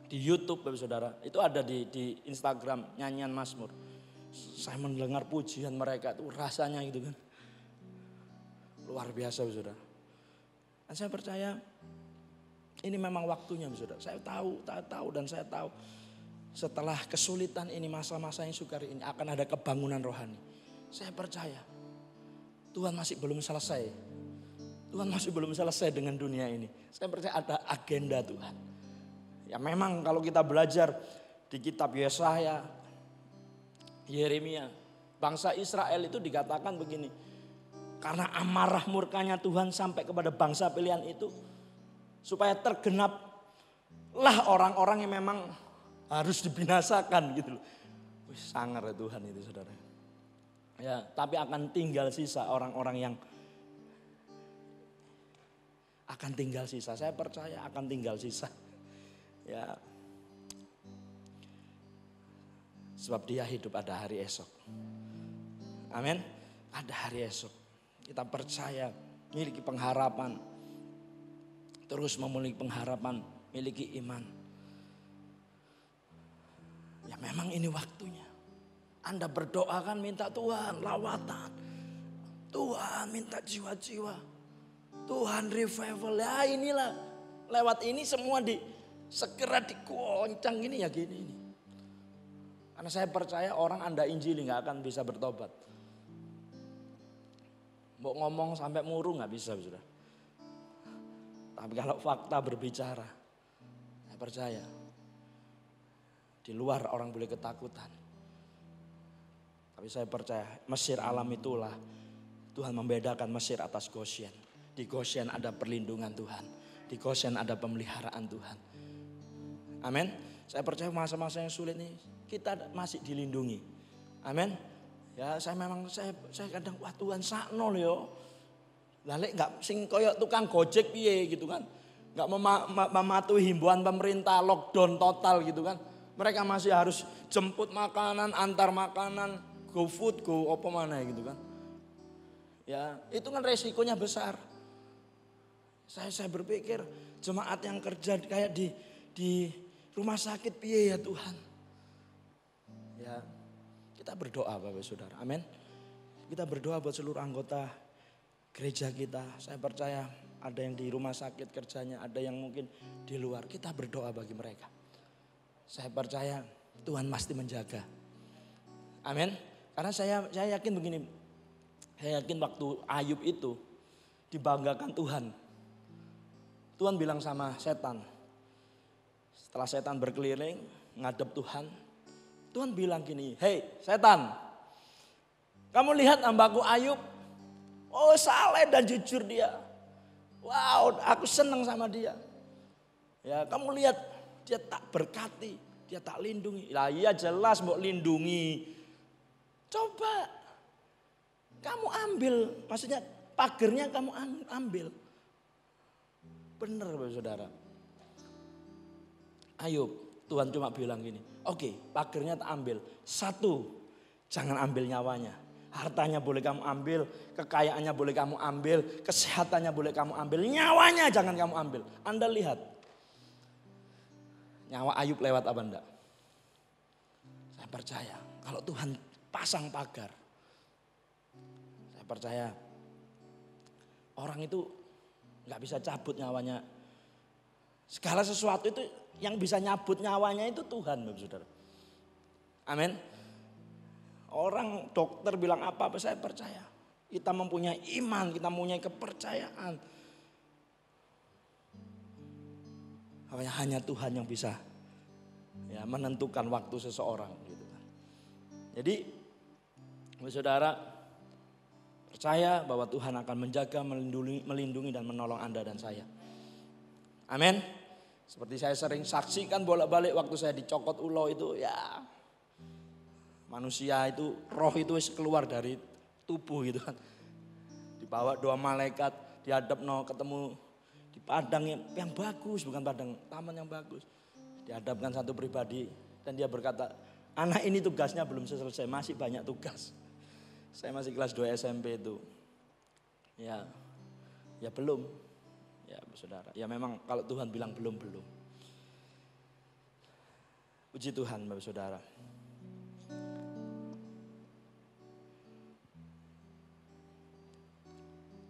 di YouTube Bapak Saudara, itu ada di Instagram nyanyian Mazmur. Saya mendengar pujian mereka itu rasanya gitu kan. Luar biasa Saudara. Dan saya percaya Ini memang waktunya saudara. Saya tahu dan saya tahu. Setelah kesulitan ini, masa-masa yang sukar ini akan ada kebangunan rohani. Saya percaya Tuhan masih belum selesai. Tuhan masih belum selesai dengan dunia ini. Saya percaya ada agenda Tuhan. Ya memang kalau kita belajar di kitab Yesaya, Yeremia, bangsa Israel itu dikatakan begini. Karena amarah murkanya Tuhan sampai kepada bangsa pilihan itu, supaya tergenaplah orang-orang yang memang harus dibinasakan gitu loh. Wih, sangar ya Tuhan itu saudara. Ya, tapi akan tinggal sisa orang-orang yang akan tinggal sisa. Saya percaya akan tinggal sisa. Ya. Sebab dia hidup ada hari esok. Amin. Ada hari esok. Kita percaya, miliki pengharapan. Terus memiliki pengharapan, miliki iman. Ya memang ini waktunya. Anda berdoa kan minta Tuhan lawatan. Tuhan minta jiwa-jiwa. Tuhan revival. Ya inilah. Lewat ini semua segera dikoncang gini ya gini ini. Karena saya percaya orang Anda injili gak akan bisa bertobat. Mau ngomong sampai muru gak bisa sudah. Tapi kalau fakta berbicara, saya percaya di luar orang boleh ketakutan. Tapi saya percaya Mesir alam itulah Tuhan membedakan Mesir atas Goshen. Di Goshen ada perlindungan Tuhan. Di Goshen ada pemeliharaan Tuhan. Amin. Saya percaya masa-masa yang sulit ini kita masih dilindungi. Amin. Ya saya kadang wah Tuhan sakno yo. Lalek nggak sing koyo tukang gojek piye gitu kan. Nggak mematuhi himbauan pemerintah lockdown total gitu kan. Mereka masih harus jemput makanan, antar makanan, go food, go apa mana gitu kan. Ya itu kan resikonya besar. Saya berpikir jemaat yang kerja kayak di rumah sakit piye ya Tuhan. Ya kita berdoa Bapak Saudara, amin. Kita berdoa buat seluruh anggota gereja kita. Saya percaya ada yang di rumah sakit kerjanya, ada yang mungkin di luar. Kita berdoa bagi mereka. Saya percaya Tuhan pasti menjaga. Amin. Karena saya yakin begini. Saya yakin waktu Ayub itu dibanggakan Tuhan. Tuhan bilang sama setan. Setelah setan berkeliling ngadep Tuhan. Tuhan bilang gini, hei setan. Kamu lihat hambaku Ayub. Oh saleh dan jujur dia. Wow aku senang sama dia. Ya kamu lihat. Dia tak berkati, dia tak lindungi. Lah iya jelas mau lindungi. Coba kamu ambil, maksudnya pagernya kamu ambil. Benar Bapak Saudara. Ayub, Tuhan cuma bilang gini, oke, pagernya tak ambil. Satu, jangan ambil nyawanya. Hartanya boleh kamu ambil, kekayaannya boleh kamu ambil, kesehatannya boleh kamu ambil, nyawanya jangan kamu ambil. Anda lihat. Nyawa Ayub lewat apa enggak? Saya percaya kalau Tuhan pasang pagar. Saya percaya orang itu nggak bisa cabut nyawanya. Segala sesuatu itu yang bisa nyabut nyawanya itu Tuhan Bapak Saudara. Amin. Orang dokter bilang apa saya percaya. Kita mempunyai iman, kita mempunyai kepercayaan. Hanya Tuhan yang bisa ya, menentukan waktu seseorang gitu kan. Jadi saudara percaya bahwa Tuhan akan menjaga, melindungi dan menolong Anda dan saya. Amin. Seperti saya sering saksikan bolak-balik waktu saya dicokot ulo itu ya. Manusia itu roh itu keluar dari tubuh gitu kan. Dibawa 2 malaikat, dihadapno ketemu di padang yang bagus, bukan padang, taman yang bagus. Dihadapkan satu pribadi dan dia berkata, anak ini tugasnya belum selesai, masih banyak tugas. Saya masih kelas 2 SMP itu. Ya belum. Ya saudara, ya memang kalau Tuhan bilang belum. Puji Tuhan Bapak Saudara.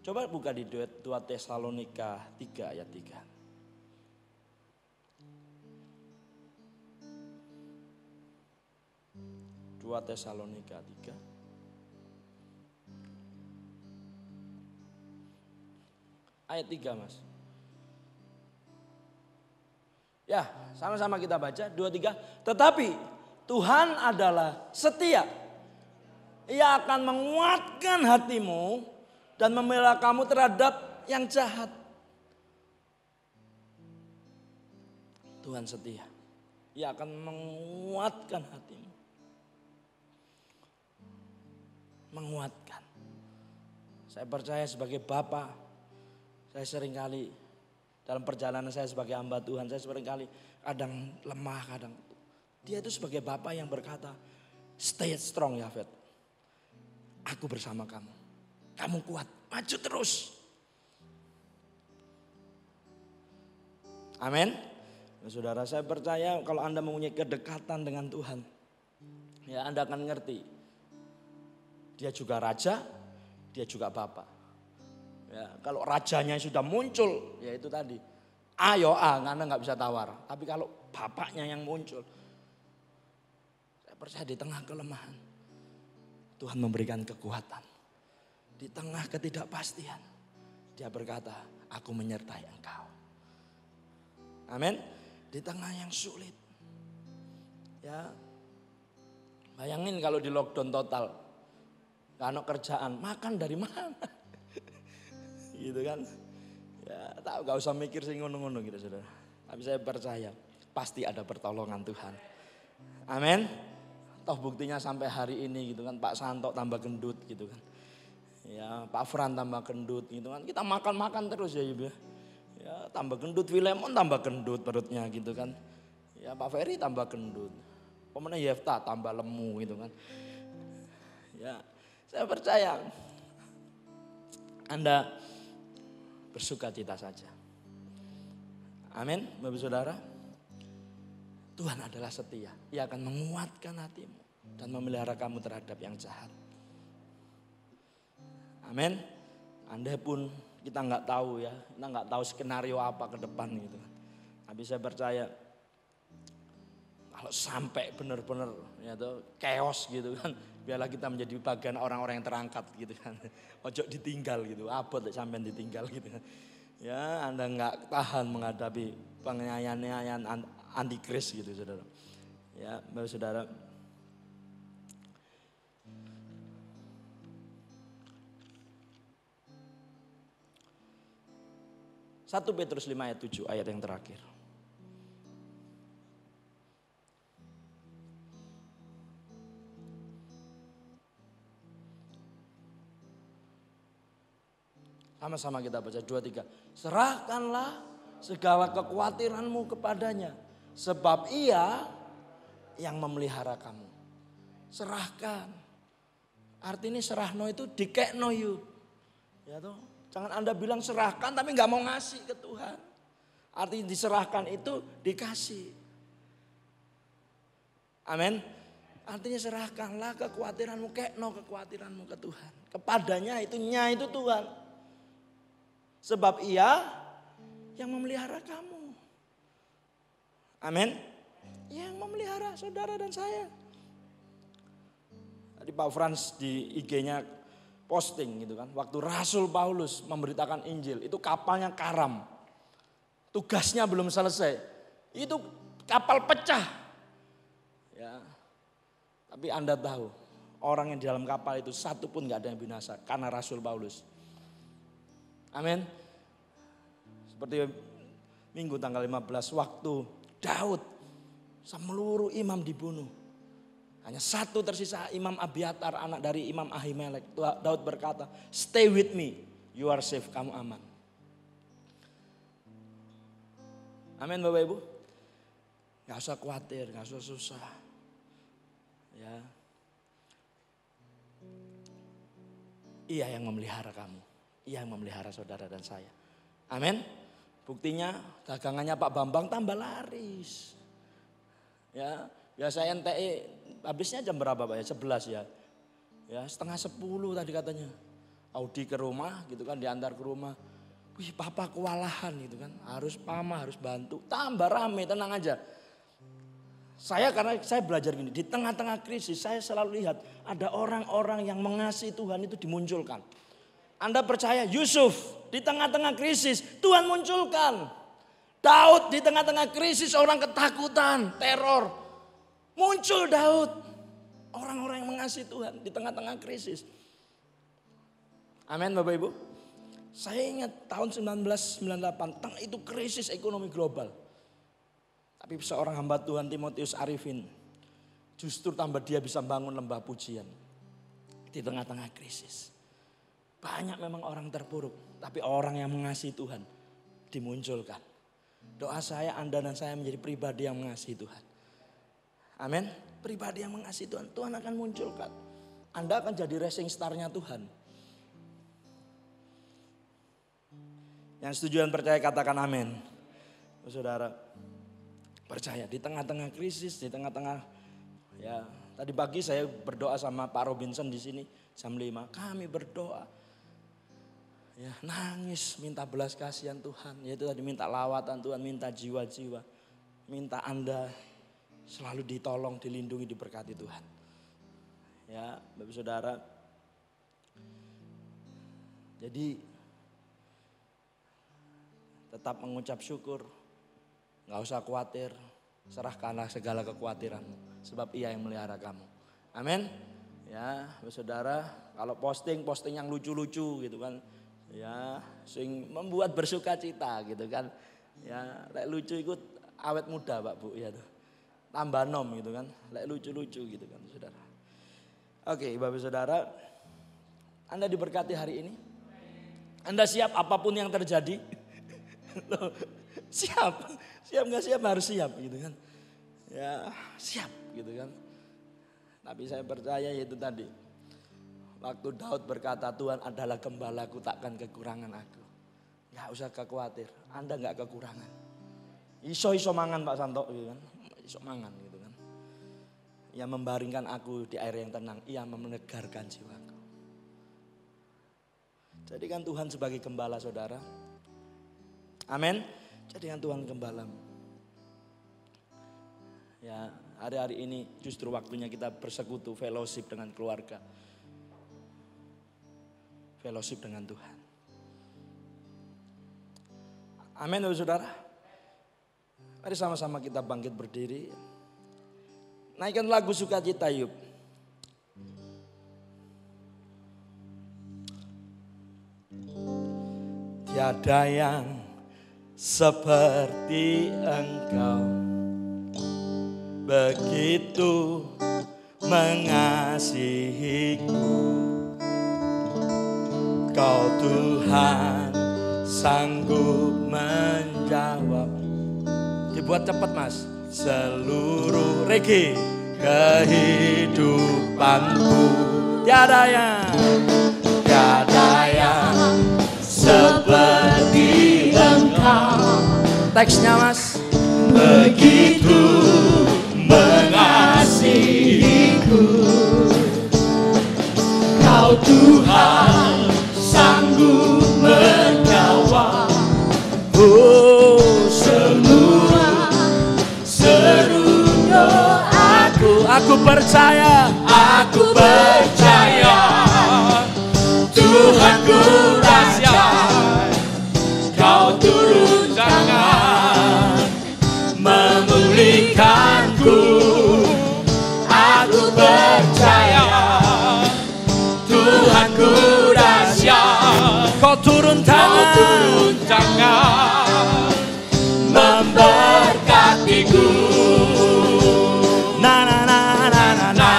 Coba buka di 2 Tesalonika 3 ayat 3. 2 Tesalonika 3. Ayat 3 Mas. Ya, sama-sama kita baca 2-3. Tetapi Tuhan adalah setia. Ia akan menguatkan hatimu dan membela kamu terhadap yang jahat. Tuhan setia. Ia akan menguatkan hatimu. Menguatkan. Saya percaya sebagai Bapa, saya seringkali dalam perjalanan saya sebagai hamba Tuhan, saya seringkali kadang lemah, kadang. Dia itu sebagai Bapa yang berkata, stay strong Yafet. Aku bersama kamu. Kamu kuat, maju terus. Amin. Nah, saudara, saya percaya kalau Anda mempunyai kedekatan dengan Tuhan, ya Anda akan ngerti. Dia juga raja, dia juga Bapa. Ya, kalau rajanya sudah muncul, ya itu tadi. Ayo, Anda nggak bisa tawar. Tapi kalau bapaknya yang muncul, saya percaya di tengah kelemahan, Tuhan memberikan kekuatan. Di tengah ketidakpastian, Dia berkata, aku menyertai engkau. Amin. Di tengah yang sulit. Ya, bayangin kalau di lockdown total, gak ada kerjaan, makan dari mana? Gitu kan. Ya, tahu gak usah mikir sih ngono-ngono gitu saudara. Tapi saya percaya pasti ada pertolongan Tuhan. Amin. Toh buktinya sampai hari ini gitu kan, Pak Santo tambah gendut gitu kan. Ya, Pak Fran tambah gendut gitu kan. Kita makan-makan terus ya Ibu. Ya, tambah gendut, Wilemon tambah gendut perutnya gitu kan. Ya, Pak Ferry tambah gendut. Pemenang Yefta tambah lemu gitu kan. Ya, saya percaya Anda bersuka cita saja. Amin, Bapak Saudara. Tuhan adalah setia. Ia akan menguatkan hatimu dan memelihara kamu terhadap yang jahat. Amin. Anda pun kita nggak tahu ya, kita nggak tahu skenario apa ke depan gitu. Tapi saya percaya kalau sampai benar-benar ya tuh chaos gitu kan, biarlah kita menjadi bagian orang-orang yang terangkat gitu kan. Ojo ditinggal gitu, abot sampai ditinggal gitu kan. Ya, Anda nggak tahan menghadapi penganiayaan antikris gitu saudara. Ya, Bapak Saudara. 1 Petrus 5 ayat 7 ayat yang terakhir. Sama-sama kita baca 2-3. Serahkanlah segala kekhawatiranmu kepadanya, sebab Ia yang memelihara kamu. Serahkan. Artinya serahno itu dikekno yu. Ya toh. Jangan Anda bilang serahkan tapi nggak mau ngasih ke Tuhan. Artinya diserahkan itu dikasih. Amin. Artinya serahkanlah kekhawatiranmu, kekno kekhawatiranmu ke Tuhan. Kepadanya itu Tuhan. Sebab Ia yang memelihara kamu. Amin. Yang memelihara saudara dan saya. Tadi Pak Frans di IG-nya posting gitu kan. Waktu Rasul Paulus memberitakan Injil, itu kapalnya karam. Tugasnya belum selesai. Itu kapal pecah. Ya. Tapi Anda tahu, orang yang di dalam kapal itu satu pun gak ada yang binasa karena Rasul Paulus. Amin. Seperti Minggu tanggal 15 waktu Daud seluruh imam dibunuh. Hanya satu tersisa, Imam Abiatar, anak dari Imam Ahimelek. Daud berkata, stay with me, you are safe, kamu aman. Amin Bapak Ibu. Gak usah khawatir, gak usah susah. Ya. Ia yang memelihara kamu. Ia yang memelihara saudara dan saya. Amin. Buktinya dagangannya Pak Bambang tambah laris. Ya, biasa NTE habisnya jam berapa Pak ya? 11 ya. Ya, setengah 10 tadi katanya. Audi ke rumah gitu kan, diantar ke rumah. Wih, papa kewalahan gitu kan. Harus pama, harus bantu. Tambah rame, tenang aja. Karena saya belajar gini, di tengah-tengah krisis saya selalu lihat ada orang-orang yang mengasihi Tuhan itu dimunculkan. Anda percaya Yusuf di tengah-tengah krisis Tuhan munculkan. Daud di tengah-tengah krisis orang ketakutan, teror. Muncul Daud. Orang-orang yang mengasihi Tuhan di tengah-tengah krisis. Amin Bapak Ibu. Saya ingat tahun 1998 itu krisis ekonomi global. Tapi seorang hamba Tuhan Timotius Arifin justru tambah dia bisa bangun lembah pujian di tengah-tengah krisis. Banyak memang orang terpuruk, tapi orang yang mengasihi Tuhan dimunculkan. Doa saya, Anda dan saya menjadi pribadi yang mengasihi Tuhan. Amin. Pribadi yang mengasihi Tuhan, Tuhan akan munculkan. Anda akan jadi racing star-nya Tuhan. Yang setuju dan percaya katakan amin. Saudara, percaya di tengah-tengah krisis, di tengah-tengah ya tadi pagi saya berdoa sama Pak Robinson di sini jam 5. Kami berdoa. Ya, nangis minta belas kasihan Tuhan, yaitu tadi minta lawatan Tuhan, minta jiwa-jiwa, minta Anda selalu ditolong, dilindungi, diberkati Tuhan. Ya, Bapak Saudara. Jadi tetap mengucap syukur, gak usah khawatir, serahkanlah segala kekhawatiranmu, sebab Ia yang melihara kamu. Amin. Ya, Bapak Saudara, kalau posting yang lucu-lucu gitu kan. Ya, sing membuat bersuka cita gitu kan. Ya, lek lucu ikut awet muda Pak Bu ya tuh. Tambah nom gitu kan. Lek lucu-lucu gitu kan Saudara. Oke, Bapak Saudara, Anda diberkati hari ini. Anda siap apapun yang terjadi? Siap gak siap harus siap gitu kan. Ya, siap gitu kan. Tapi saya percaya itu tadi. Waktu Daud berkata Tuhan adalah gembalaku takkan kekurangan aku. Gak usah khawatir, Anda gak kekurangan. Iso mangan Pak Santo gitu kan. Iso mangan gitu kan. Ia membaringkan aku di air yang tenang, Ia menegarkan jiwaku. Jadikan Tuhan sebagai gembala saudara. Amin. Jadikan Tuhan gembalamu. Ya, hari-hari ini justru waktunya kita bersekutu, fellowship dengan keluarga. Fellowship dengan Tuhan. Amin saudara. Mari sama-sama kita bangkit berdiri. Naikkan lagu sukacita yuk. Tiada yang seperti Engkau, begitu mengasihiku. Kau Tuhan sanggup menjawab. Dibuat cepat Mas. Seluruh regi kehidupanku. Tiada yang seperti Engkau. Teksnya Mas. Begitu mengasihiku. Kau Tuhan sanggup menjawab. Oh, semua seru doaku. Aku percaya Tuhanku dahsyat. Kau turun tangan memulihkanku. Aku percaya Tuhanku dahsyat. Kau turun tangan memberkatiku. Na na na na na na na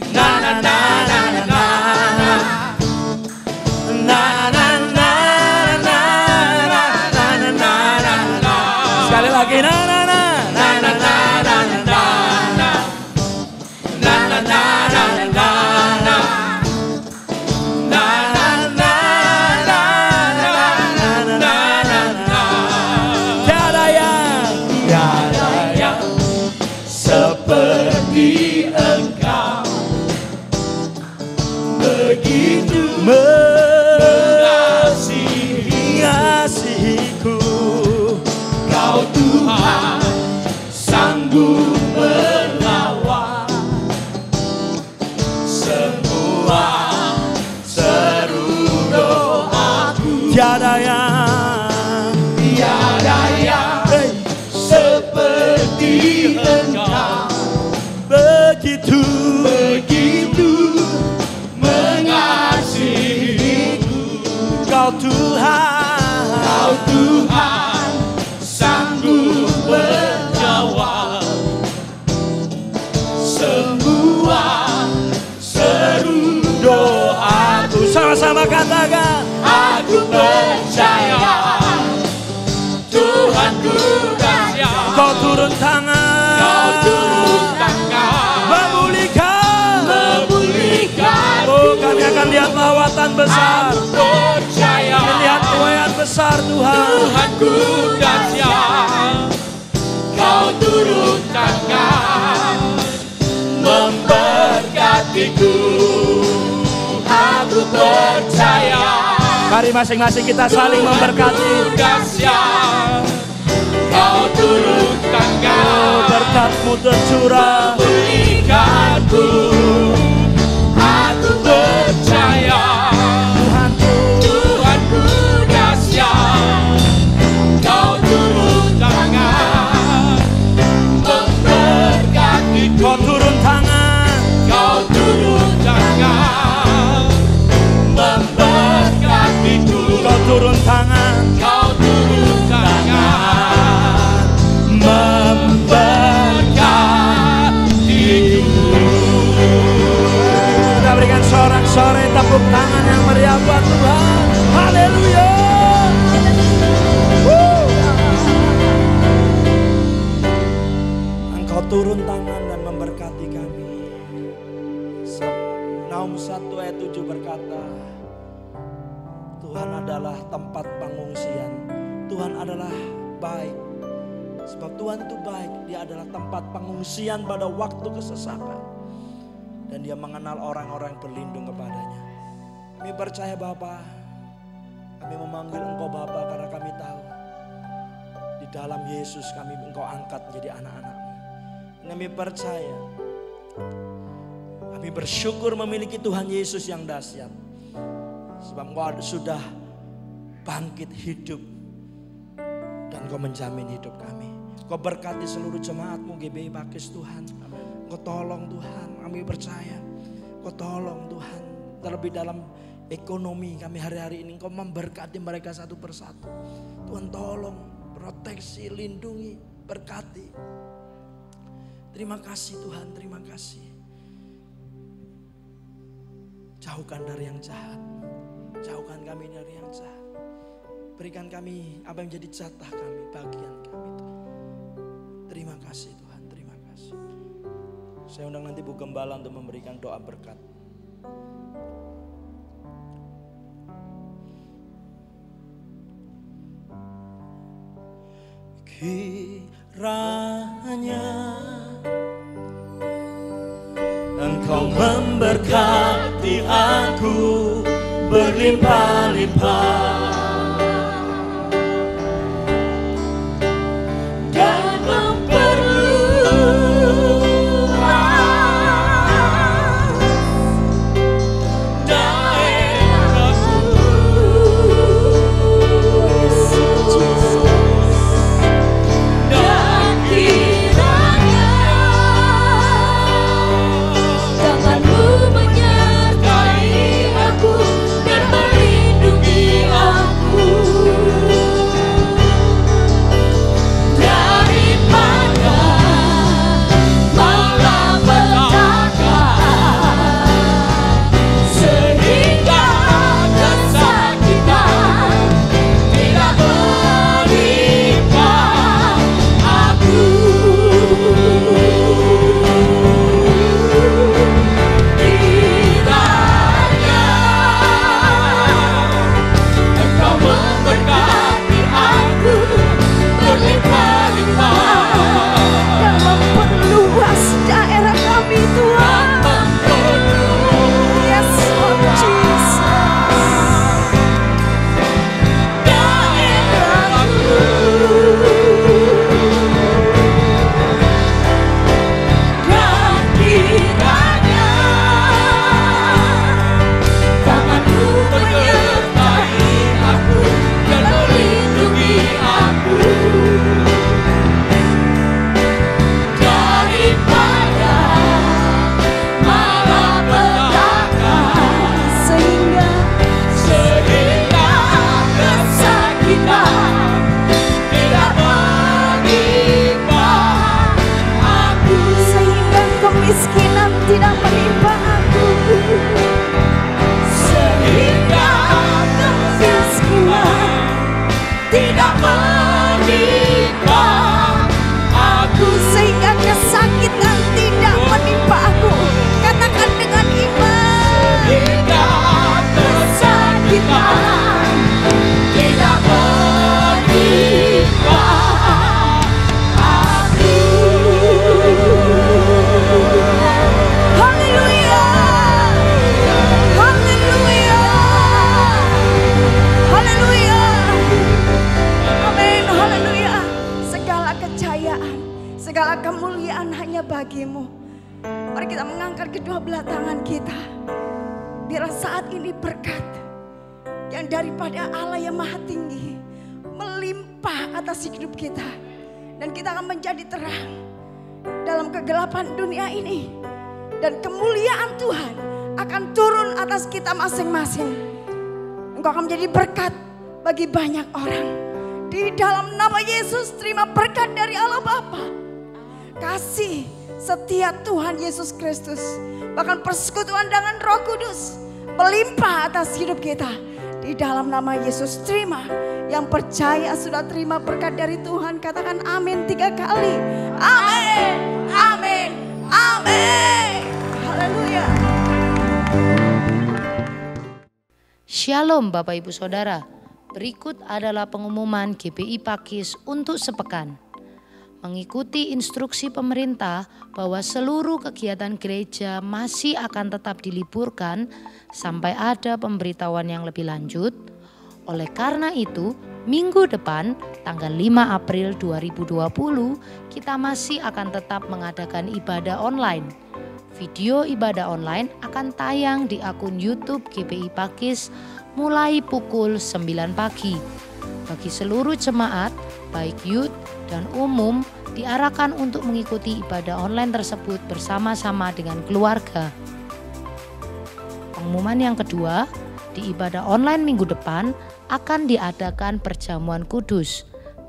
na na na na na na. Sekali lagi na na na na na na na na na na na na. Seperti Engkau, begitu mengasihiku. Kau Tuhan sayang. Tiada yang seperti Engkau, Begitu begitu mengasihiku. Kau Tuhan, Kau Tuhan sanggup menjawab semua seru doaku. Sama-sama katakan. Aku percaya Tuhanku dahsyat. Kau turun tangan, Kau turun tangan memulihkan. Oh, kami akan lihat lawatan besar. Aku percaya Lihat kuasa besar Tuhan. Tuhanku dahsyat. Kau turun tangan memberkatiku. Aku percaya Mari masing-masing kita saling memberkati. dahsyat. Kau turun tangan Berkat-Mu tercurah. memulihkanku. Aku percaya Tuhanku, Tuhanku dahsyat. Kau turun tangan memberkatiku. Kau turun tangan. Kau turun tangan memberkatiku. Kau turun tangan. Kau turun tangan memberkatiku. Kita berikan sorak-sorai tepuk tangan yang meriah buat Tuhan. Haleluya. Engkau turun tangan dan memberkati kami. Naum 1 ayat 7 berkata, Tuhan adalah tempat pengungsian. Tuhan adalah baik. Sebab Tuhan itu baik. Dia adalah tempat pengungsian pada waktu kesesakan. Dan dia mengenal orang-orang yang berlindung kepadanya. Kami percaya Bapa. Kami memanggil Engkau Bapa karena kami tahu. Di dalam Yesus kami Engkau angkat menjadi anak-anak-Mu. Kami percaya. Kami bersyukur memiliki Tuhan Yesus yang dahsyat. Sebab Engkau sudah bangkit hidup. Dan Engkau menjamin hidup kami. Engkau berkati seluruh jemaat-Mu GBI Pakis Tuhan. Engkau tolong Tuhan, kami percaya. Engkau tolong Tuhan. Terlebih dalam ekonomi kami hari-hari ini Engkau memberkati mereka satu persatu. Tuhan tolong, proteksi, lindungi, berkati. Terima kasih Tuhan, terima kasih. Jauhkan dari yang jahat. Jauhkan kami dari yang jahat. Berikan kami apa yang menjadi jatah kami, bagian kami Tuhan. Terima kasih Tuhan, terima kasih. Saya undang nanti Bu Gembala untuk memberikan doa berkat. Kiranya Engkau memberkati aku berlimpah-limpah. Tanganmu menyertai aku dan melindungi aku. kesakitan tidak menimpa aku, sehingga kemiskinan tidak menimpa aku, sehingga kemiskinan tidak menimpa aku, sehingga kesakitan tidak menimpa aku. Katakan dengan iman, sehingga kesakitan tidak menimpa aku. haleluya, haleluya, haleluya, amin, haleluya. Segala kejayaan, segala kemuliaan hanya bagimu. Mari kita mengangkat kedua belah tangan kita. Biar saat ini berkat yang daripada Allah yang maha tinggi melimpah atas hidup kita. Dan kita akan menjadi terang dalam kegelapan dunia ini. Dan kemuliaan Tuhan akan turun atas kita masing-masing. Engkau akan menjadi berkat bagi banyak orang. Di dalam nama Yesus, terima berkat dari Allah Bapa, kasih setia Tuhan Yesus Kristus, bahkan persekutuan dengan Roh Kudus melimpah atas hidup kita. Di dalam nama Yesus, terima. Yang percaya sudah terima berkat dari Tuhan, katakan amin 3 kali. Amin, amin, amin. Haleluya. Shalom Bapak Ibu Saudara. Berikut adalah pengumuman GBI Pakis untuk sepekan. Mengikuti instruksi pemerintah bahwa seluruh kegiatan gereja masih akan tetap diliburkan sampai ada pemberitahuan yang lebih lanjut. Oleh karena itu, minggu depan tanggal 5 April 2020 kita masih akan tetap mengadakan ibadah online. Video ibadah online akan tayang di akun YouTube GBI Pakis mulai pukul 9 pagi. Bagi seluruh jemaat, baik youth dan umum, diarahkan untuk mengikuti ibadah online tersebut bersama-sama dengan keluarga. Pengumuman yang kedua, di ibadah online minggu depan akan diadakan perjamuan kudus.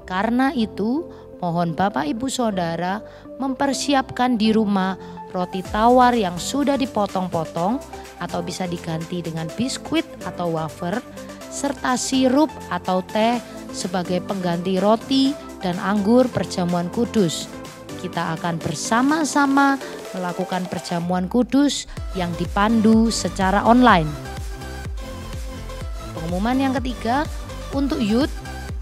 Karena itu, mohon Bapak Ibu Saudara mempersiapkan di rumah roti tawar yang sudah dipotong-potong atau bisa diganti dengan biskuit atau wafer, serta sirup atau teh sebagai pengganti roti dan anggur perjamuan kudus. Kita akan bersama-sama melakukan perjamuan kudus yang dipandu secara online. Pengumuman yang ketiga, untuk youth,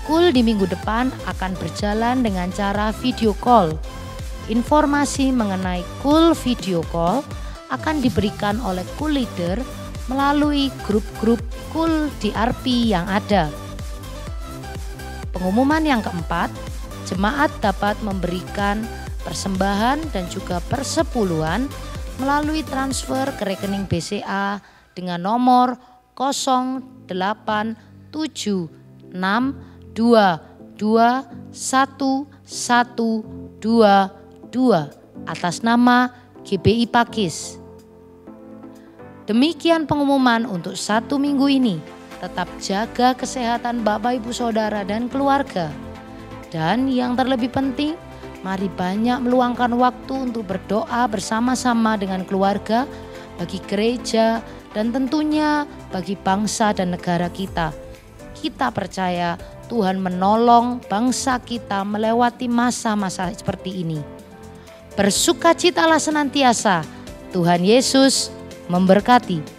KUL di minggu depan akan berjalan dengan cara video call. Informasi mengenai KUL video call akan diberikan oleh KUL leader melalui grup-grup KUL DRP yang ada. Pengumuman yang keempat, jemaat dapat memberikan persembahan dan juga persepuluhan melalui transfer ke rekening BCA dengan nomor 0882211122 atas nama GBI Pakis. Demikian pengumuman untuk 1 minggu ini. Tetap jaga kesehatan Bapak Ibu Saudara dan keluarga. Dan yang terlebih penting, mari banyak meluangkan waktu untuk berdoa bersama-sama dengan keluarga, bagi gereja, dan tentunya bagi bangsa dan negara kita. Kita percaya Tuhan menolong bangsa kita melewati masa-masa seperti ini. Bersukacitalah senantiasa. Tuhan Yesus memberkati.